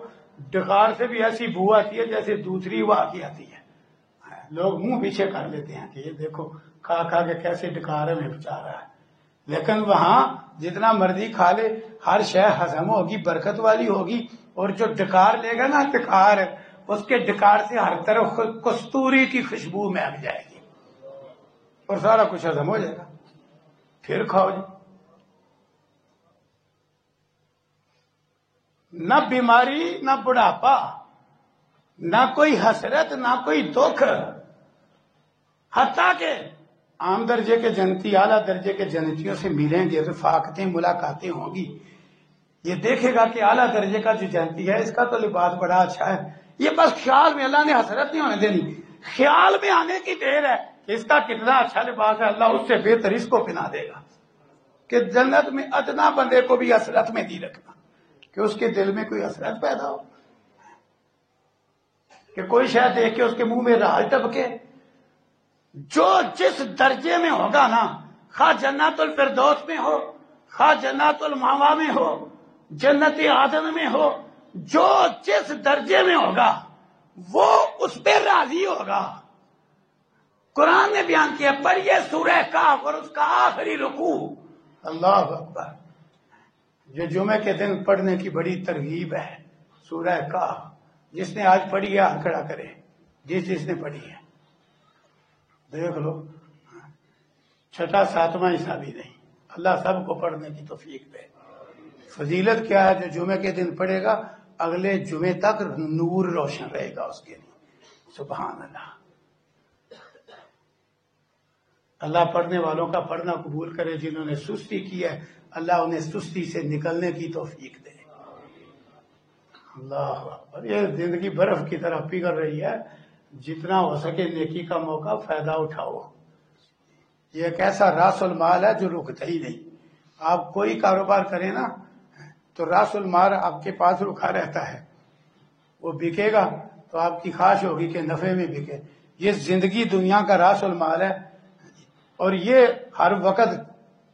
ڈکار سے بھی ایسی بو آتی ہے جیسے دوسری ہوا کی آتی ہے. لوگ منہ پیچھے کر لیتے ہیں کہ یہ دیکھو کھا کھا کے کیسے ڈکار میں بچا رہا ہے. لیکن وہاں جتنا مرضی کھا لے ہر شے ہضم ہوگی، برکت والی ہوگی. اور جو ڈکار لے گا نا ڈکار، اس کے ڈکار سے ہر طرف کستوری کی خوشبو مہک جائے گی اور سارا کچھ ہضم ہو جائے گا. پھر کھاؤ جی. نہ بیماری نہ بڑھاپا، نہ کوئی حسرت نہ کوئی دکھ. حتیٰ کہ عام درجے کے جنتی اعلیٰ درجے کے جنتیوں سے ملیں گے، رفاقتیں ملاقاتیں ہوں گی. یہ دیکھے گا کہ اعلیٰ درجے کا جو جنتی ہے اس کا تو لباس بڑا اچھا ہے. یہ بس خیال میں، اللہ نے حسرت نہیں ہونے دینی، خیال میں آنے کی دیر ہے کہ اس کا کتنا اچھا لباس ہے، اللہ اس سے بہتر اس کو پہنا دے گا. کہ جنت میں ادنا بندے کو بھی حسرت میں نہیں رکھنا کہ اس کے دل میں کوئی حسرت پیدا ہو، کہ کوئی شاید دیکھ کے اس کے منہ میں راج ٹپکے. جو جس درجے میں ہوگا نا، خواہ جنت الفردوس میں ہو، خواہ جنت المأویٰ میں ہو، جنت عدن میں ہو، جو جس درجے میں ہوگا وہ اس پہ راضی ہوگا. قرآن نے بیان کیا، پڑھیے سورہ کہف اور اس کا آخری رکوع. اللہ اکبر. جو جمعے کے دن پڑھنے کی بڑی ترغیب ہے سورہ کہف. جس نے آج پڑھی ہے ہاتھ کھڑا کرے، جس نے پڑھی ہے. دیکھ لو، چھٹا ساتواں حصہ بھی نہیں. اللہ سب کو پڑھنے کی توفیق دے. فضیلت کیا ہے؟ جو جمعے کے دن پڑھے گا اگلے جمعے تک نور روشن رہے گا اس کے لیے. سبحان اللہ. اللہ پڑھنے والوں کا پڑھنا قبول کرے. جنہوں نے سستی کی ہے اللہ انہیں سستی سے نکلنے کی توفیق دے. اللہ اکبر. یہ زندگی برف کی طرح پگھل رہی ہے. جتنا ہو سکے نیکی کا موقع فائدہ اٹھاؤ. یہ ایک ایسا راس المال ہے جو رکتا ہی نہیں. آپ کوئی کاروبار کریں نا تو راس المال آپ کے پاس رکھا رہتا ہے، وہ بکے گا تو آپ کی خواہش ہوگی کہ نفع میں بکے. یہ زندگی دنیا کا راس المال ہے، اور یہ ہر وقت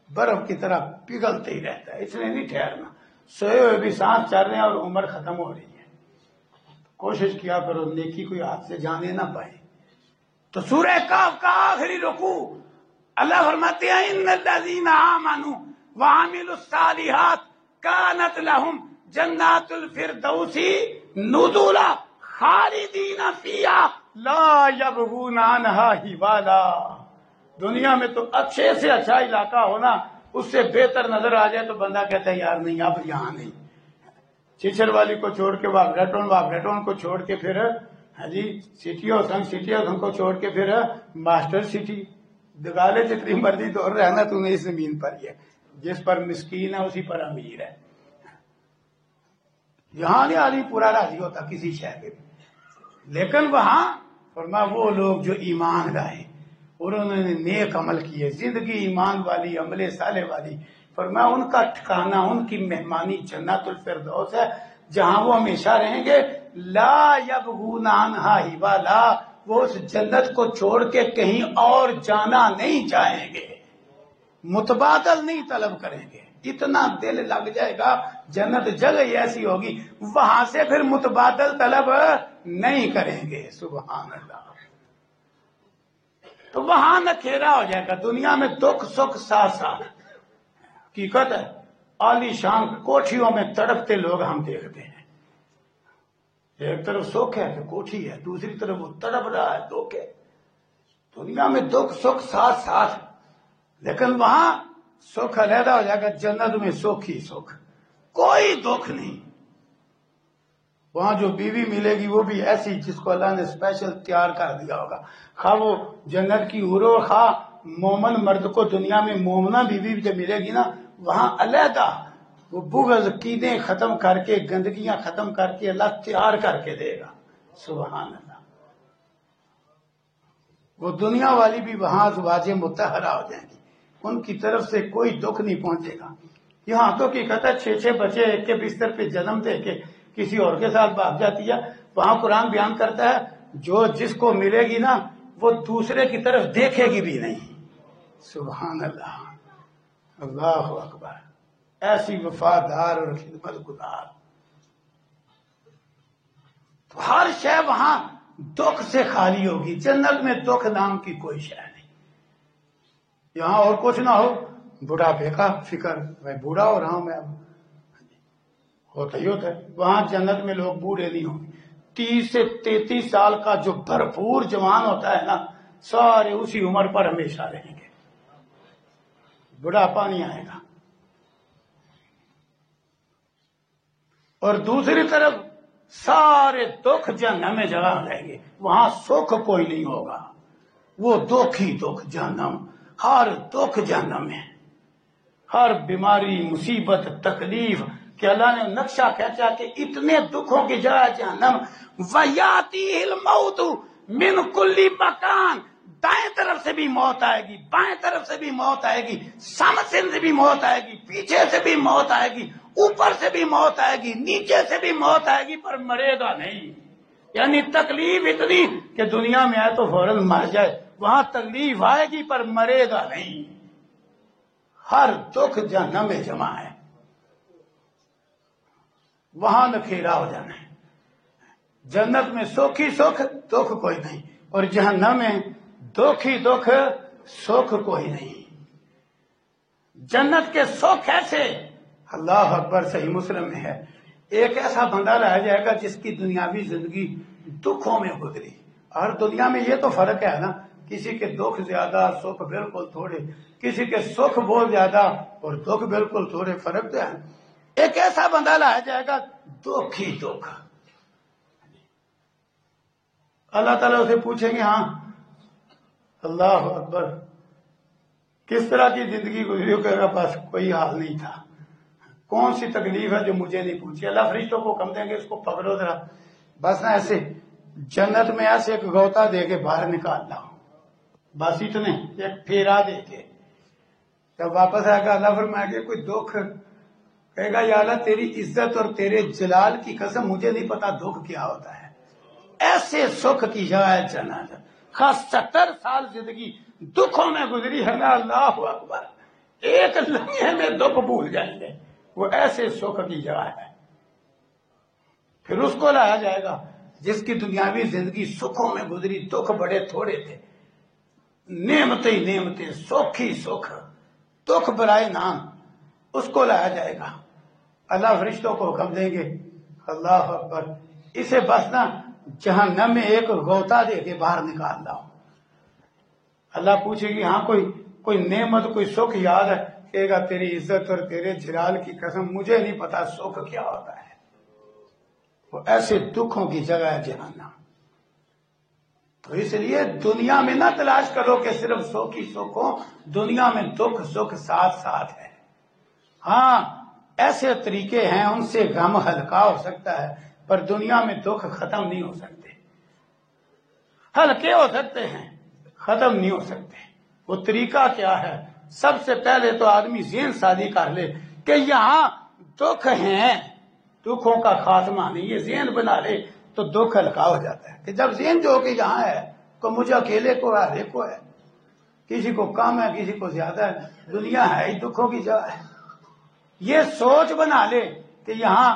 برف کی طرح پگھلتے ہی رہتا ہے، اس نے نہیں ٹھہرنا. سوئے ہوئے بھی سانس چل رہے ہیں اور عمر ختم ہو رہی ہے. کوشش کیا کرو نیکی کوئی ہاتھ سے جانے نہ پائے. تو سورہ کاف کا آخری رکوع اللہ فرماتے ہیں ان الذین آمنوا وعملوا الصالحات کانت لهم جنات الفردوس نزلا خالدین فیہا لا یبغون عنہا حولا. دنیا میں تو اچھے سے اچھا علاقہ ہونا اس سے بہتر نظر آ جائے تو بندہ کہتا ہے یار نہیں اب یہاں نہیں. چچر والی کو چھوڑ کے واگریٹون کو چھوڑ کے پھر جی سٹی آف کو چھوڑ کے پھر ماسٹر سٹی دگالے جتنی مرضی دور رہنا تو نے اس زمین پر ہی ہے. جس پر مسکین ہے اسی پر امیر ہے. یہاں نہیں آدمی پورا راضی ہوتا کسی شہر پہ، لیکن وہاں فرما وہ لوگ جو ایمان لائے اور انہوں نے نیک عمل کیے، زندگی ایمان والی عمل صالح والی، فرما ان کا ٹھکانہ ان کی مہمانی جنت الفردوس ہے جہاں وہ ہمیشہ رہیں گے. لا یبغون عنہا حولا، وہ اس جنت کو چھوڑ کے کہیں اور جانا نہیں چاہیں گے، متبادل نہیں طلب کریں گے. اتنا دل لگ جائے گا، جنت جگہ ایسی ہوگی وہاں سے پھر متبادل طلب نہیں کریں گے. سبحان اللہ. تو وہاں نکھیرا ہو جائے گا. دنیا میں دکھ سکھ ساتھ ساتھ. حقیقت ہے عالی شان کوٹھیوں میں تڑپتے لوگ ہم دیکھتے ہیں. ایک طرف سکھ ہے کہ کوٹھی ہے، دوسری طرف وہ تڑپ رہا ہے دکھ ہے. دنیا میں دکھ سکھ ساتھ ساتھ، لیکن وہاں سکھ علیحدہ ہو جائے گا. جنت میں سکھ ہی سکھ، کوئی دکھ نہیں. وہاں جو بیوی ملے گی وہ بھی ایسی جس کو اللہ نے اسپیشل تیار کر دیا ہوگا. خواہ وہ جنت کی حور ہو، خواہ مومن مرد کو دنیا میں مومنہ بیوی جو ملے گی نا وہاں علیحدہ وہ بغض کینے ختم کر کے گندگیاں ختم کر کے اللہ تیار کر کے دے گا. سبحان اللہ. وہ دنیا والی بھی وہاں ازواج مطہرہ ہو جائیں گی، ان کی طرف سے کوئی دکھ نہیں پہنچے گا. یہاں تو کی کہتا 6 بچے ایک کے بستر پہ جنم دے کے کسی اور کے ساتھ بھاگ جاتی ہے. وہاں قرآن بیان کرتا ہے جو جس کو ملے گی نا وہ دوسرے کی طرف دیکھے گی بھی نہیں. سبحان اللہ. اللہ اکبر. ایسی وفادار اور خدمت گزار. تو ہر شے وہاں دکھ سے خالی ہوگی. جنت میں دکھ نام کی کوئی شے نہیں. یہاں اور کچھ نہ ہو، بڑھاپے کا فکر، میں بوڑھا ہو رہا ہوں میں اب، ہوتا ہی ہوتا ہے. وہاں جنت میں لوگ بوڑھے نہیں ہوں گے. 30 سے 33 سال کا جو بھرپور جوان ہوتا ہے نا سارے اسی عمر پر ہمیشہ رہیں گے، بڑھاپا نہیں آئے گا. اور دوسری طرف سارے دکھ جہنم میں جگہ ہو جائیں گے. وہاں سکھ کوئی نہیں ہوگا، وہ دکھ ہی دکھ. جہنم ہر دکھ جہنم میں، ہر بیماری مصیبت تکلیف کہ اللہ نے نقشہ کھینچا کہ اتنے دکھوں کی جگہ جہنم. وَيَأْتِيهِ الْمَوْتُ مِنْ كُلِّ مَكَانٍ. دائیں طرف سے بھی موت آئے گی، بائیں طرف سے بھی موت آئے گی، سامنے سے بھی موت آئے گی، پیچھے سے بھی موت آئے گی، اوپر سے بھی موت آئے گی، نیچے سے بھی موت آئے گی، پر مرے گا نہیں. یعنی تکلیف اتنی کہ دنیا میں آئے تو فوراً مر جائے، وہاں تکلیف آئے گی پر مرے گا نہیں. ہر دکھ جہنم میں جمع ہے، وہاں نکھیرا ہو جانا ہے. جنت میں سکھ ہی سکھ، دکھ کوئی نہیں. اور جہنم میں دکھ ہی دکھ، سکھ کوئی نہیں. جنت کے سکھ ایسے، اللہ اکبر. صحیح مسلم میں ہے ایک ایسا بندہ لایا جائے گا جس کی دنیاوی زندگی دکھوں میں گزری. اور دنیا میں یہ تو فرق ہے نا، کسی کے دکھ زیادہ سکھ بالکل تھوڑے، کسی کے سکھ بہت زیادہ اور دکھ بالکل تھوڑے. فرق تو ہے. ایک ایسا بندہ لایا جائے گا دکھ ہی دکھ. اللہ تعالیٰ اسے پوچھیں گے ہاں اللہ اکبر کس طرح کی زندگی گزری؟ کہے گا بس کوئی حال نہیں تھا. کون سی تکلیف ہے جو مجھے نہیں پوچھی؟ اللہ فرشتوں کو کم دیں گے اس کو پکڑو ذرا، بس نہ ایسے جنت میں ایسے ایک غوطہ دے کے باہر نکالنا ہو، بس اتنے ایک پھیرا دے کے جب واپس آئے گا اللہ فرمائے گا کوئی دکھ، کہے گا یا اللہ تیری عزت اور تیرے جلال کی قسم مجھے نہیں پتا دکھ کیا ہوتا ہے۔ ایسے سکھ کی جگہ ہے جنت۔ خاص 70 سال زندگی دکھوں میں گزری ہے نا، اللہ اکبر، ایک لمحے میں دکھ بھول جائیں گے، وہ ایسے سکھ کی جگہ ہے۔ پھر اس کو لایا جائے گا جس کی دنیاوی زندگی سکھوں میں گزری، دکھ بڑے تھوڑے تھے، نعمتیں ہی نعمتیں، سکھ ہی سکھ، دکھ برائے نام، اس کو لایا جائے گا۔ اللہ فرشتوں کو حکم دیں گے، اللہ اکبر، اسے بس نا جہنم میں ایک غوطہ دے کے باہر نکال لاؤ۔ اللہ پوچھے گی ہاں کوئی نعمت کوئی سکھ یاد ہے؟ کہے گا تیری عزت اور تیرے جلال کی قسم مجھے نہیں پتا سکھ کیا ہوتا ہے۔ وہ ایسے دکھوں کی جگہ ہے جہنم۔ تو اس لیے دنیا میں نہ تلاش کرو کہ صرف سکھ ہی سکھ ہو، دنیا میں دکھ سکھ ساتھ ساتھ ہے۔ ہاں ایسے طریقے ہیں ان سے غم ہلکا ہو سکتا ہے، پر دنیا میں دکھ ختم نہیں ہو سکتے۔ ہلکے ہو سکتے ہیں، ختم نہیں ہو سکتے۔ وہ طریقہ کیا ہے؟ سب سے پہلے تو آدمی ذہن سازی کر لے کہ یہاں دکھ ہیں، دکھوں کا خاتمہ نہیں، یہ ذہن بنا لے تو دکھ ہلکا ہو جاتا ہے۔ کہ جب ذہن جو کہ یہاں ہے تو مجھے اکیلے کو ہر ایک کو ہے، کسی کو کم ہے کسی کو زیادہ ہے، دنیا ہے ہی دکھوں کی جگہ ہے، یہ سوچ بنا لے کہ یہاں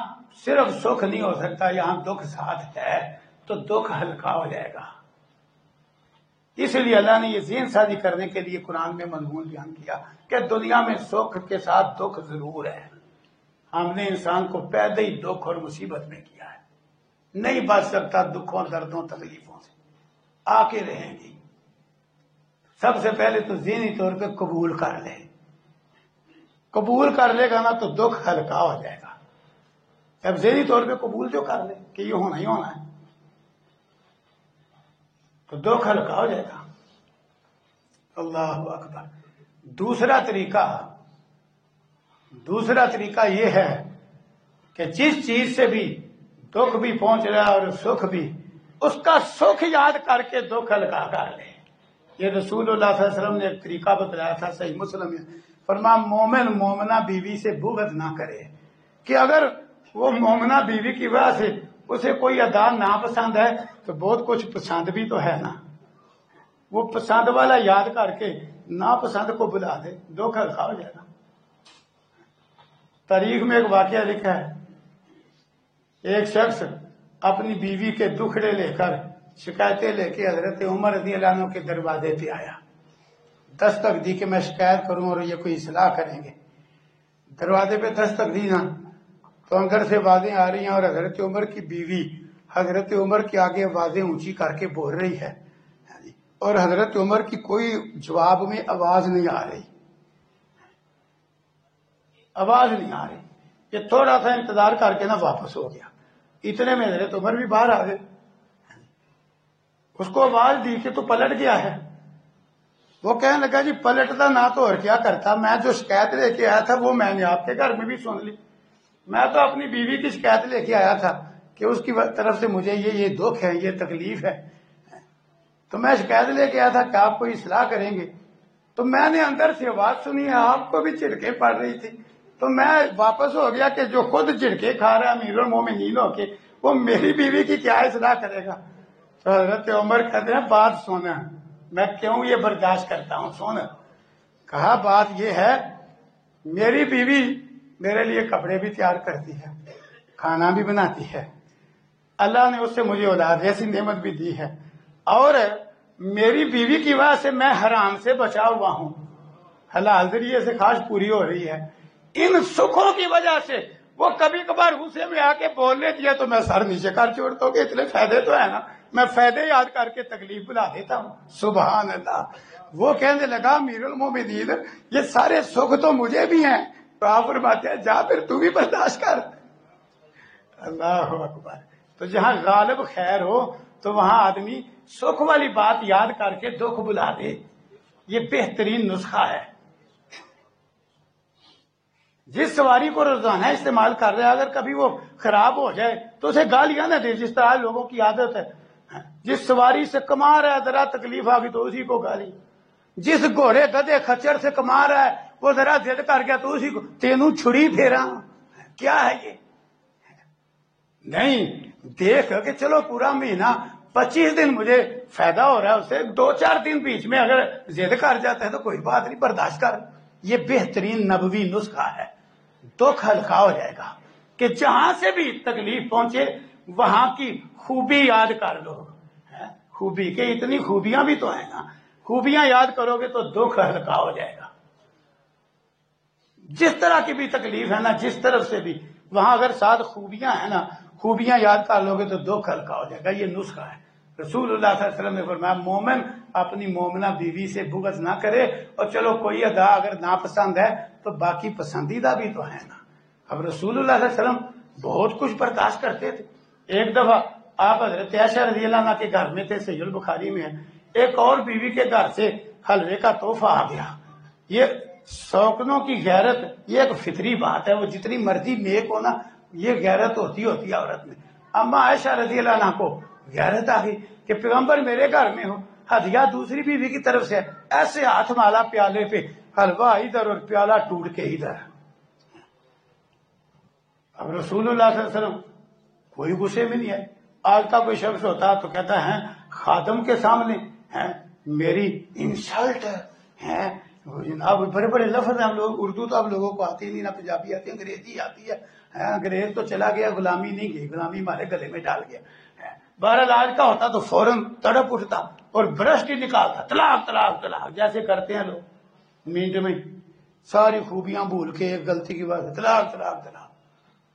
صرف سکھ نہیں ہو سکتا، یہاں دکھ ساتھ ہے، تو دکھ ہلکا ہو جائے گا۔ اس لیے اللہ نے یہ ذہن سازی کرنے کے لیے قرآن میں مضمون بیان کیا کہ دنیا میں سکھ کے ساتھ دکھ ضرور ہے۔ ہم نے انسان کو پیدا ہی دکھ اور مصیبت میں کیا ہے، نہیں بچ سکتا دکھوں دردوں تکلیفوں سے، آ کے رہیں گی۔ سب سے پہلے تو ذہنی طور پہ قبول کر لے، قبول کر لے گا نا تو دکھ ہلکا ہو جائے گا۔ جب ذہنی طور پہ قبول جو کر لے کہ یہ ہونا ہی ہونا ہے تو دکھ ہلکا ہو جائے گا۔ اللہ اکبر۔ دوسرا طریقہ یہ ہے کہ جس چیز سے بھی دکھ بھی پہنچ رہا ہے اور سکھ بھی، اس کا سکھ یاد کر کے دکھ ہلکا کر لے۔ یہ رسول اللہ صلی اللہ علیہ وسلم نے ایک طریقہ بتلایا تھا، صحیح مسلم میں فرمایا مومن مومنہ بیوی سے بغض نہ کرے، کہ اگر وہ مومنہ بیوی کی وجہ سے اسے کوئی ادا ناپسند ہے تو بہت کچھ پسند بھی تو ہے نا، وہ پسند والا یاد کر کے ناپسند کو بلا دے، دکھ ہلکا ہو جائے گا۔ تاریخ میں ایک واقعہ لکھا ہے، ایک شخص اپنی بیوی کے دکھڑے لے کر شکایتیں لے کے حضرت عمر رضی اللہ عنہ کے دروازے پہ آیا، دستک دی کہ میں شکایت کروں اور یہ کوئی اصلاح کریں گے۔ دروازے پہ دستک دی نا تو اندر سے آوازیں آ رہی ہیں اور حضرت عمر کی بیوی حضرت عمر کے آگے آوازیں اونچی کر کے بول رہی ہے، اور حضرت عمر کی کوئی جواب میں آواز نہیں آ رہی، آواز نہیں آ رہی۔ یہ تھوڑا سا انتظار کر کے نا واپس ہو گیا، اتنے میں حضرت عمر بھی باہر آ گئے، اس کو آواز دی کہ تو پلٹ گیا ہے۔ وہ کہنے لگا جی پلٹتا نہ تو اور کیا کرتا، میں جو شکایت لے کے آیا تھا وہ میں نے آپ کے گھر میں بھی سن لی، میں تو اپنی بیوی کی شکایت لے کے آیا تھا کہ اس کی طرف سے مجھے یہ دکھ ہے، یہ تکلیف ہے، تو میں شکایت لے کے آیا تھا کہ آپ کوئی اصلاح کریں گے، تو میں نے اندر سے آواز سنی ہے آپ کو بھی چڑکے پڑ رہی تھی، تو میں واپس ہو گیا کہ جو خود جھڑکے کھا رہا ہے امیر المومنین ہو کے، وہ میری بیوی کی کیا اصلاح کرے گا۔ تو حضرت عمر کہتے ہیں بات سونا، میں کیوں یہ برداشت کرتا ہوں، سونا۔ کہا بات یہ ہے میری بیوی میرے لیے کپڑے بھی تیار کرتی ہے، کھانا بھی بناتی ہے، اللہ نے اس سے مجھے اولاد ایسی نعمت بھی دی ہے، اور میری بیوی کی وجہ سے میں حرام سے بچا ہوا ہوں، حلال ذریعے سے خواہش پوری ہو رہی ہے۔ ان سکھوں کی وجہ سے وہ کبھی کبھار غصے میں آ کے بول لیتی ہے تو میں سر نیچے کر چھوڑتا ہوں کہ اتنے فائدے تو ہے نا، میں فائدے یاد کر کے تکلیف بلا دیتا ہوں۔ سبحان اللہ۔ وہ کہنے لگا امیر المومنین یہ سارے سکھ تو مجھے بھی ہیں، تو آپ فرماتے ہیں جا پھر تو بھی برداشت کر۔ اللہ اکبر۔ تو جہاں غالب خیر ہو تو وہاں آدمی سکھ والی بات یاد کر کے دکھ بلا دے، یہ بہترین نسخہ ہے۔ جس سواری کو روزانہ استعمال کر رہا ہے اگر کبھی وہ خراب ہو جائے تو اسے گالیاں نہ دے، جس طرح لوگوں کی عادت ہے۔ جس سواری سے کما رہا ہے ذرا تکلیف آ گئی تو اسی کو گالی، جس گھوڑے گدھے خچر سے کما رہا ہے وہ ذرا ضد کر گیا تو اسی کو تینوں چھڑی پھیرا، کیا ہے یہ؟ نہیں، دیکھ کہ چلو پورا مہینہ 25 دن مجھے فائدہ ہو رہا ہے اسے، 2-4 دن بیچ میں اگر ضد کر جاتا ہے تو کوئی بات نہیں، برداشت کر۔ یہ بہترین نبوی نسخہ ہے، دکھ ہلکا ہو جائے گا کہ جہاں سے بھی تکلیف پہنچے وہاں کی خوبی یاد کر لو، خوبی کہ اتنی خوبیاں بھی تو ہیں نا، خوبیاں یاد کرو گے تو دکھ ہلکا ہو جائے گا۔ جس طرح کی بھی تکلیف ہے نا، جس طرف سے بھی، وہاں اگر ساتھ خوبیاں ہیں نا، خوبیاں یاد کر لو گے تو دکھ ہلکا ہو جائے گا۔ یہ نسخہ ہے۔ رسول اللہ صلی اللہ علیہ وسلم نے فرمایا مومن اپنی مومنہ بیوی سے بغض نہ کرے، اور چلو کوئی ادا اگر ناپسند ہے تو باقی پسندیدہ بھی تو ہے نا۔ اب رسول اللہ صلی اللہ علیہ وسلم بہت کچھ برداشت کرتے تھے۔ ایک دفعہ آپ حضرت عائشہ رضی اللہ عنہ کے گھر میں تھے، صحیح البخاری میں ہے، ایک اور بیوی کے گھر سے حلوے کا تحفہ آ گیا۔ یہ شوقنوں کی غیرت، یہ ایک فطری بات ہے، وہ جتنی مرضی نیک ہونا، یہ غیرت ہوتی ہے عورت میں۔ اما عائشہ رضی اللہ عنہ کو غیرت آ گئی کہ پیغمبر میرے گھر میں ہو، ہدیہ دوسری بیوی کی طرف سے، ایسے ہاتھ مالا پیالے پہ، حلوہ ادھر اور پیالہ ٹوٹ کے ادھر۔ اب رسول اللہ صلی اللہ علیہ وسلم کوئی غصے میں نہیں ہے۔ آج کا کوئی شخص ہوتا تو کہتا ہے خادم کے سامنے میری انسلٹ ہے، جناب بڑے بڑے لفظ ہیں، ہم لوگ اردو تو اب لوگوں کو آتی نہیں، نہ پنجابی آتی ہے، انگریزی آتی ہے۔ انگریز تو چلا گیا، غلامی نہیں گئی، غلامی ہمارے گلے میں ڈال گیا۔ بہرحال آج کا ہوتا تو فوراً تڑپ اٹھتا اور برش ہی نکالتا، طلاق طلاق طلاق، جیسے کرتے ہیں لوگ منٹ میں، ساری خوبیاں بھول کے ایک غلطی کی وجہ سے طلاق طلاق طلاق،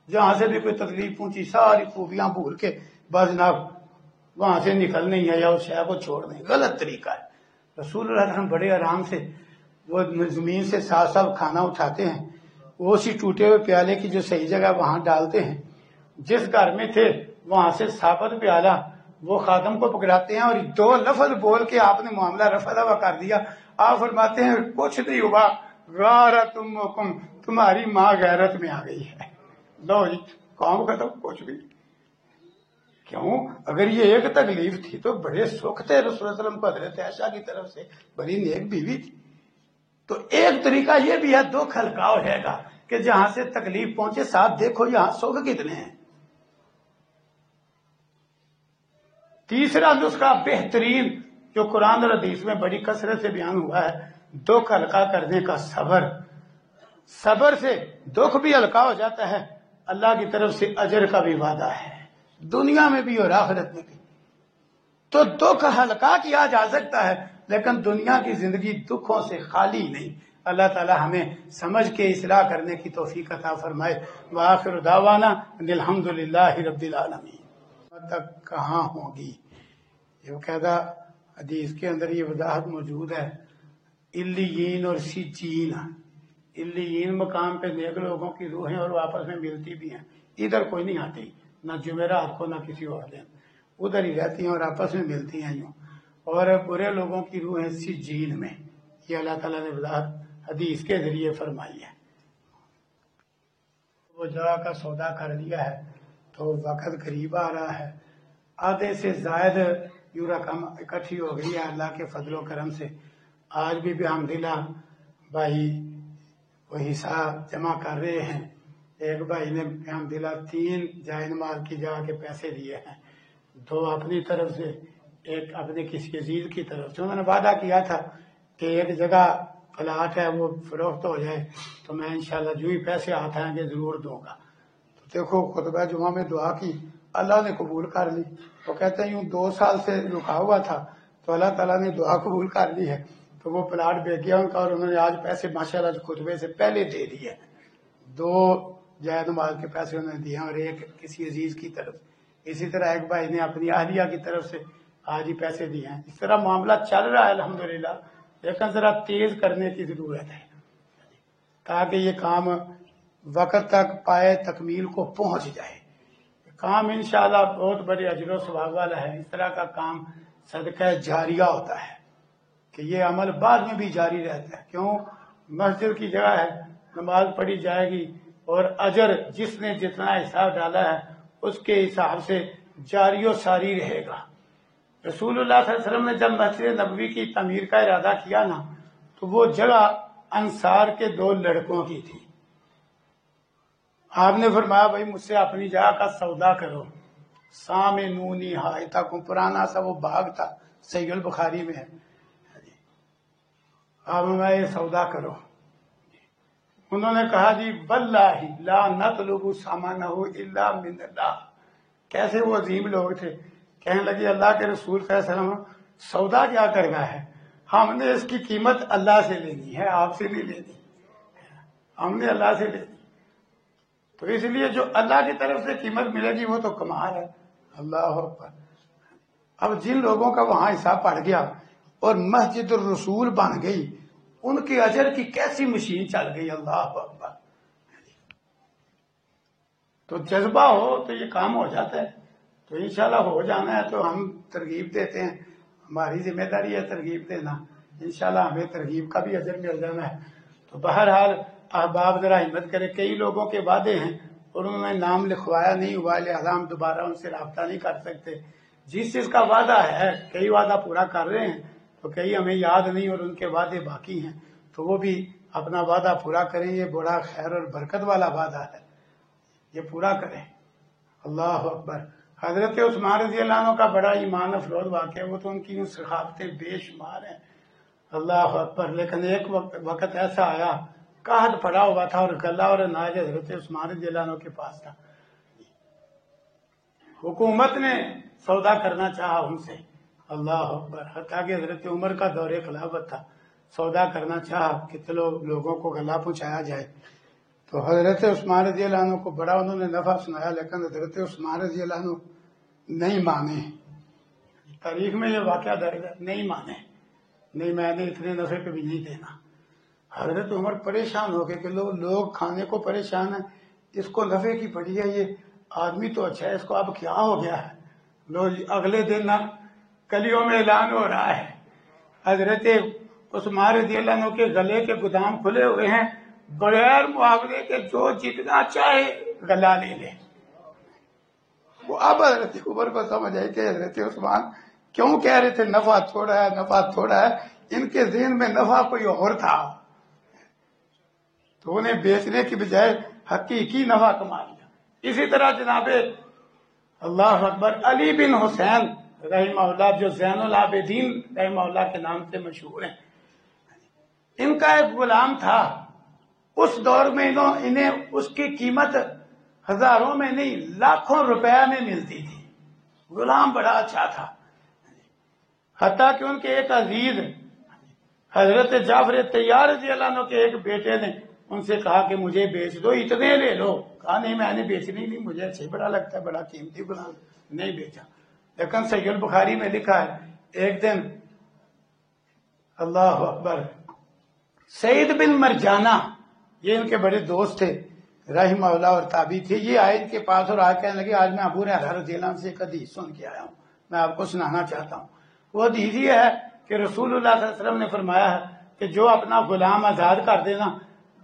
جہاں سے بھی کوئی تکلیف پہنچی ساری خوبیاں بھول کے بس جناب وہاں سے نکلنے ہی ہے یا اس شے کو چھوڑنے۔ غلط طریقہ ہے۔ رسول اللہ علیہ وسلم بڑے آرام سے وہ زمین سے صاف صاف کھانا اٹھاتے ہیں، وہ اسی ٹوٹے ہوئے پیالے کی جو صحیح جگہ وہاں ڈالتے ہیں، جس گھر میں تھے وہاں سے ثابت پیالہ وہ خادم کو پکڑاتے ہیں، اور 2 لفظ بول کے آپ نے معاملہ رفع دفع کر دیا۔ آپ فرماتے ہیں کچھ نہیں ہوا، غارت امکم، تمہاری ماں غیرت میں آ گئی ہے۔ لو جی کام ختم، کچھ بھی کیوں؟ اگر یہ ایک تکلیف تھی تو بڑے سکھ تھے رسول اللہ علیہ وسلم کو، حضرت عائشہ کی طرف سے بڑی نیک بیوی تھی۔ تو ایک طریقہ یہ بھی ہے، دکھ ہلکا ہو جائے گا کہ جہاں سے تکلیف پہنچے ساتھ دیکھو یہاں سکھ کتنے ہیں۔ تیسرا نسخہ بہترین جو قرآن اور حدیث میں بڑی کثرت سے بیان ہوا ہے، دکھ ہلکا کرنے کا صبر۔ صبر سے دکھ بھی ہلکا ہو جاتا ہے، اللہ کی طرف سے اجر کا بھی وعدہ ہے، دنیا میں بھی اور آخرت میں بھی۔ تو دکھ ہلکا کیا جا سکتا ہے، لیکن دنیا کی زندگی دکھوں سے خالی نہیں۔ اللہ تعالی ہمیں سمجھ کے اصلاح کرنے کی توفیق عطا فرمائے۔ وآخر دعوانا ان الحمدللہ رب العالمین۔ تک کہاں ہوگی، یہ قاعدہ حدیث کے اندر یہ وضاحت موجود ہے۔ علیین اور سجین، علیین مقام پہ نیک لوگوں کی روحیں اور وہ آپس میں ملتی بھی ہیں، ادھر کوئی نہیں آتی، نہ جمعرات کو نہ کسی اور دن، ادھر ہی رہتی ہیں اور آپس میں ملتی ہیں یوں۔ اور برے لوگوں کی روحیں سجین میں، یہ اللہ تعالیٰ نے وضاحت حدیث کے ذریعے فرمائی ہے۔ وہ جگہ کا سودا کر لیا ہے تو وقت قریب آ رہا ہے، آدھے سے زائد یوں رقم اکٹھی ہو گئی ہے اللہ کے فضل و کرم سے۔ آج بھی الحمدللہ بھائی وہ حصہ جمع کر رہے ہیں۔ ایک بھائی نے الحمدللہ 3 جائے نماز کی جگہ کے پیسے دیے ہیں، 2 اپنی طرف سے، ایک اپنے کسی عزیز کی طرف سے۔ انہوں نے وعدہ کیا تھا کہ ایک جگہ پلاٹ ہے وہ فروخت ہو جائے تو میں انشاءاللہ جو ہی پیسے ہاتھ آئیں گے ضرور دوں گا۔ تو دیکھو خطبہ جمعہ میں دعا کی، اللہ نے قبول کر لی۔ وہ کہتے ہیں یوں 2 سال سے رکا ہوا تھا تو اللہ تعالیٰ نے دعا قبول کر لی ہے، تو وہ پلاٹ بیچ گیا ان کا، اور انہوں نے آج پیسے ماشاءاللہ خطبے سے پہلے دے دیے۔ 2 جائے نماز کے پیسے انہوں نے دیے اور ایک کسی عزیز کی طرف۔ اسی طرح ایک بھائی نے اپنی اہلیہ کی طرف سے آج ہی پیسے دیے ہیں۔ اس طرح معاملہ چل رہا ہے الحمدللہ، لیکن ذرا تیز کرنے کی ضرورت ہے تاکہ یہ کام وقت تک پائے تکمیل کو پہنچ جائے۔ کام انشاءاللہ بہت بڑے اجر و ثواب والا ہے۔ اس طرح کا کام صدقہ جاریہ ہوتا ہے کہ یہ عمل بعد میں بھی جاری رہتا ہے۔ کیوں؟ مسجد کی جگہ ہے، نماز پڑھی جائے گی اور اجر جس نے جتنا حساب ڈالا ہے اس کے حساب سے جاری و ساری رہے گا۔ رسول اللہ صلی اللہ علیہ وسلم نے جب مسجد نبوی کی تعمیر کا ارادہ کیا نا تو وہ جگہ انصار کے 2 لڑکوں کی تھی۔ آپ نے فرمایا بھائی مجھ سے اپنی جگہ کا سودا کرو۔ سامنونی حائطہ کو پرانا سا وہ باغ تھا، صحیح البخاری میں ہے، آپ میں یہ سودا کرو۔ انہوں نے کہا جی واللہ لا نطلب ثمنہ الا من اللہ۔ کیسے وہ عظیم لوگ تھے، کہنے لگے اللہ کے رسول صلی اللہ علیہ وسلم سودا کیا کرنا ہے، ہم نے اس کی قیمت اللہ سے لینی ہے، آپ سے نہیں لینی، ہم نے اللہ سے لینی۔ تو اس لیے جو اللہ کی طرف سے قیمت ملے گی وہ تو کمال ہے۔ اللہ اکبر۔ اب جن لوگوں کا وہاں حساب پڑ گیا اور مسجد الرسول بن گئی، ان کے اجر کی کیسی مشین چل گئی، اللہ اکبر۔ تو جذبہ ہو تو یہ کام ہو جاتا ہے، تو انشاءاللہ ہو جانا ہے تو ہم ترغیب دیتے ہیں، ہماری ذمہ داری ہے ترغیب دینا، انشاءاللہ ہمیں ترغیب کا بھی اجر مل جانا ہے۔ تو بہرحال احباب ذرا ہمت کرے، کئی لوگوں کے وعدے ہیں اور انہوں نے نام لکھوایا نہیں ہوا، لہٰذا ہم دوبارہ ان سے رابطہ نہیں کر سکتے۔ جس چیز کا وعدہ ہے، کئی وعدہ پورا کر رہے ہیں تو کئی ہمیں یاد نہیں اور ان کے وعدے باقی ہیں، تو وہ بھی اپنا وعدہ پورا کریں، یہ بڑا خیر اور برکت والا وعدہ ہے، یہ پورا کریں۔ اللہ اکبر۔ حضرت عثمان رضی اللہ عنہ کا بڑا ایمان افروز واقعہ، وہ تو ان کی سخاوتیں بے شمار ہیں، اللہ اکبر۔ لیکن ایک وقت ایسا آیا، قحط پڑا ہوا تھا اور غلہ اور اناج حضرت عثمان رضی اللہ عنہ کے پاس تھا۔ حکومت نے سودا کرنا چاہا ان سے، اللہ اکبر، حتیٰ کہ حضرت عمر کا دور خلافت تھا، سودا کرنا چاہا کہ چلو لوگوں کو غلہ پہنچایا جائے۔ تو حضرت عثمان رضی اللہ عنہ کو بڑا انہوں نے نفع سنایا، لیکن حضرت عثمان رضی اللہ عنہ نہیں مانے۔ تاریخ میں یہ واقعہ درج ہے، نہیں مانے، نہیں میں نے اتنے نفع پہ بھی نہیں دینا۔ حضرت عمر پریشان ہو گئے کہ لوگ کھانے کو پریشان ہیں، اس کو نفع کی پڑی ہے، یہ آدمی تو اچھا ہے، اس کو اب کیا ہو گیا ہے۔ اگلے دن گلیوں میں اعلان ہو رہا ہے، حضرت عثمان رضی اللہ عنہ کے گلے کے گودام کھلے ہوئے ہیں، بغیر معاوضے کے جو جتنا چاہے غلہ لے لے۔ وہ اب حضرت عمر کو سمجھ آئی کہ حضرت عثمان کیوں کہہ رہے تھے نفع تھوڑا ہے، نفع تھوڑا ہے، ان کے ذہن میں نفع کوئی اور تھا، تو انہیں بیچنے کی بجائے حقیقی نفع کما لیا۔ اسی طرح جناب اللہ اکبر علی بن حسین رحمہ اللہ، جو زین العابدین رحمہ اللہ کے نام سے مشہور ہیں، ان کا ایک غلام تھا، اس دور میں انہیں اس کی قیمت ہزاروں میں نہیں لاکھوں روپے میں ملتی تھی، غلام بڑا اچھا تھا، حتیٰ کہ ان کے ایک عزیز حضرت جعفر طیار رضی اللہ عنہ کے ایک بیٹے نے ان سے کہا کہ مجھے بیچ دو، اتنے لے لو۔ کہا نہیں میں نے بیچنی نہیں، مجھے اچھے بڑا لگتا ہے، بڑا قیمتی غلام، نہیں بیچا۔ لیکن صحیح البخاری میں لکھا ہے ایک دن اللہ اکبر سعید بن مرجانہ، یہ ان کے بڑے دوست تھے رحمہ اللہ اور تابعی تھے، یہ آئے ان کے پاس اور آج کہنے لگے آج میں ابو ہریرہ رضی اللہ عنہ سے ایک حدیث سن کے آیا ہوں، میں آپ کو سنانا چاہتا ہوں۔ وہ حدیث یہ ہے کہ رسول اللہ صلی اللہ علیہ وسلم نے فرمایا ہے کہ جو اپنا غلام آزاد کر دینا،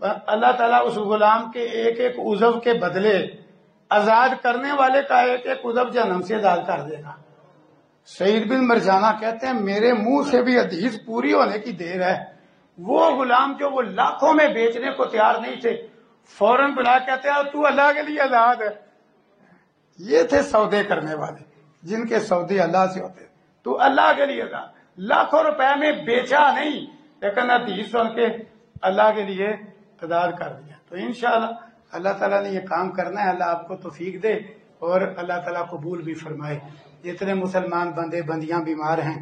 اللہ تعالیٰ اس غلام کے ایک ایک عضو کے بدلے آزاد کرنے والے کا ایک ایک عضو جہنم سے آزاد کر دے گا۔ سعید بن مرجانہ کہتے ہیں میرے منہ سے بھی حدیث پوری ہونے کی دیر ہے، وہ غلام جو وہ لاکھوں میں بیچنے کو تیار نہیں تھے، فوراً بلا کہتے ہیں تو اللہ کے لیے آزاد ہے۔ یہ تھے سودے کرنے والے، جن کے سودے اللہ سے ہوتے، تو اللہ کے لیے آزاد، لاکھوں روپے میں بیچا نہیں، لیکن حدیث سن کے اللہ کے لیے آزاد کر دیا۔ تو انشاءاللہ اللہ تعالیٰ نے یہ کام کرنا ہے، اللہ آپ کو توفیق دے اور اللہ تعالیٰ قبول بھی فرمائے۔ جتنے مسلمان بندے بندیاں بیمار ہیں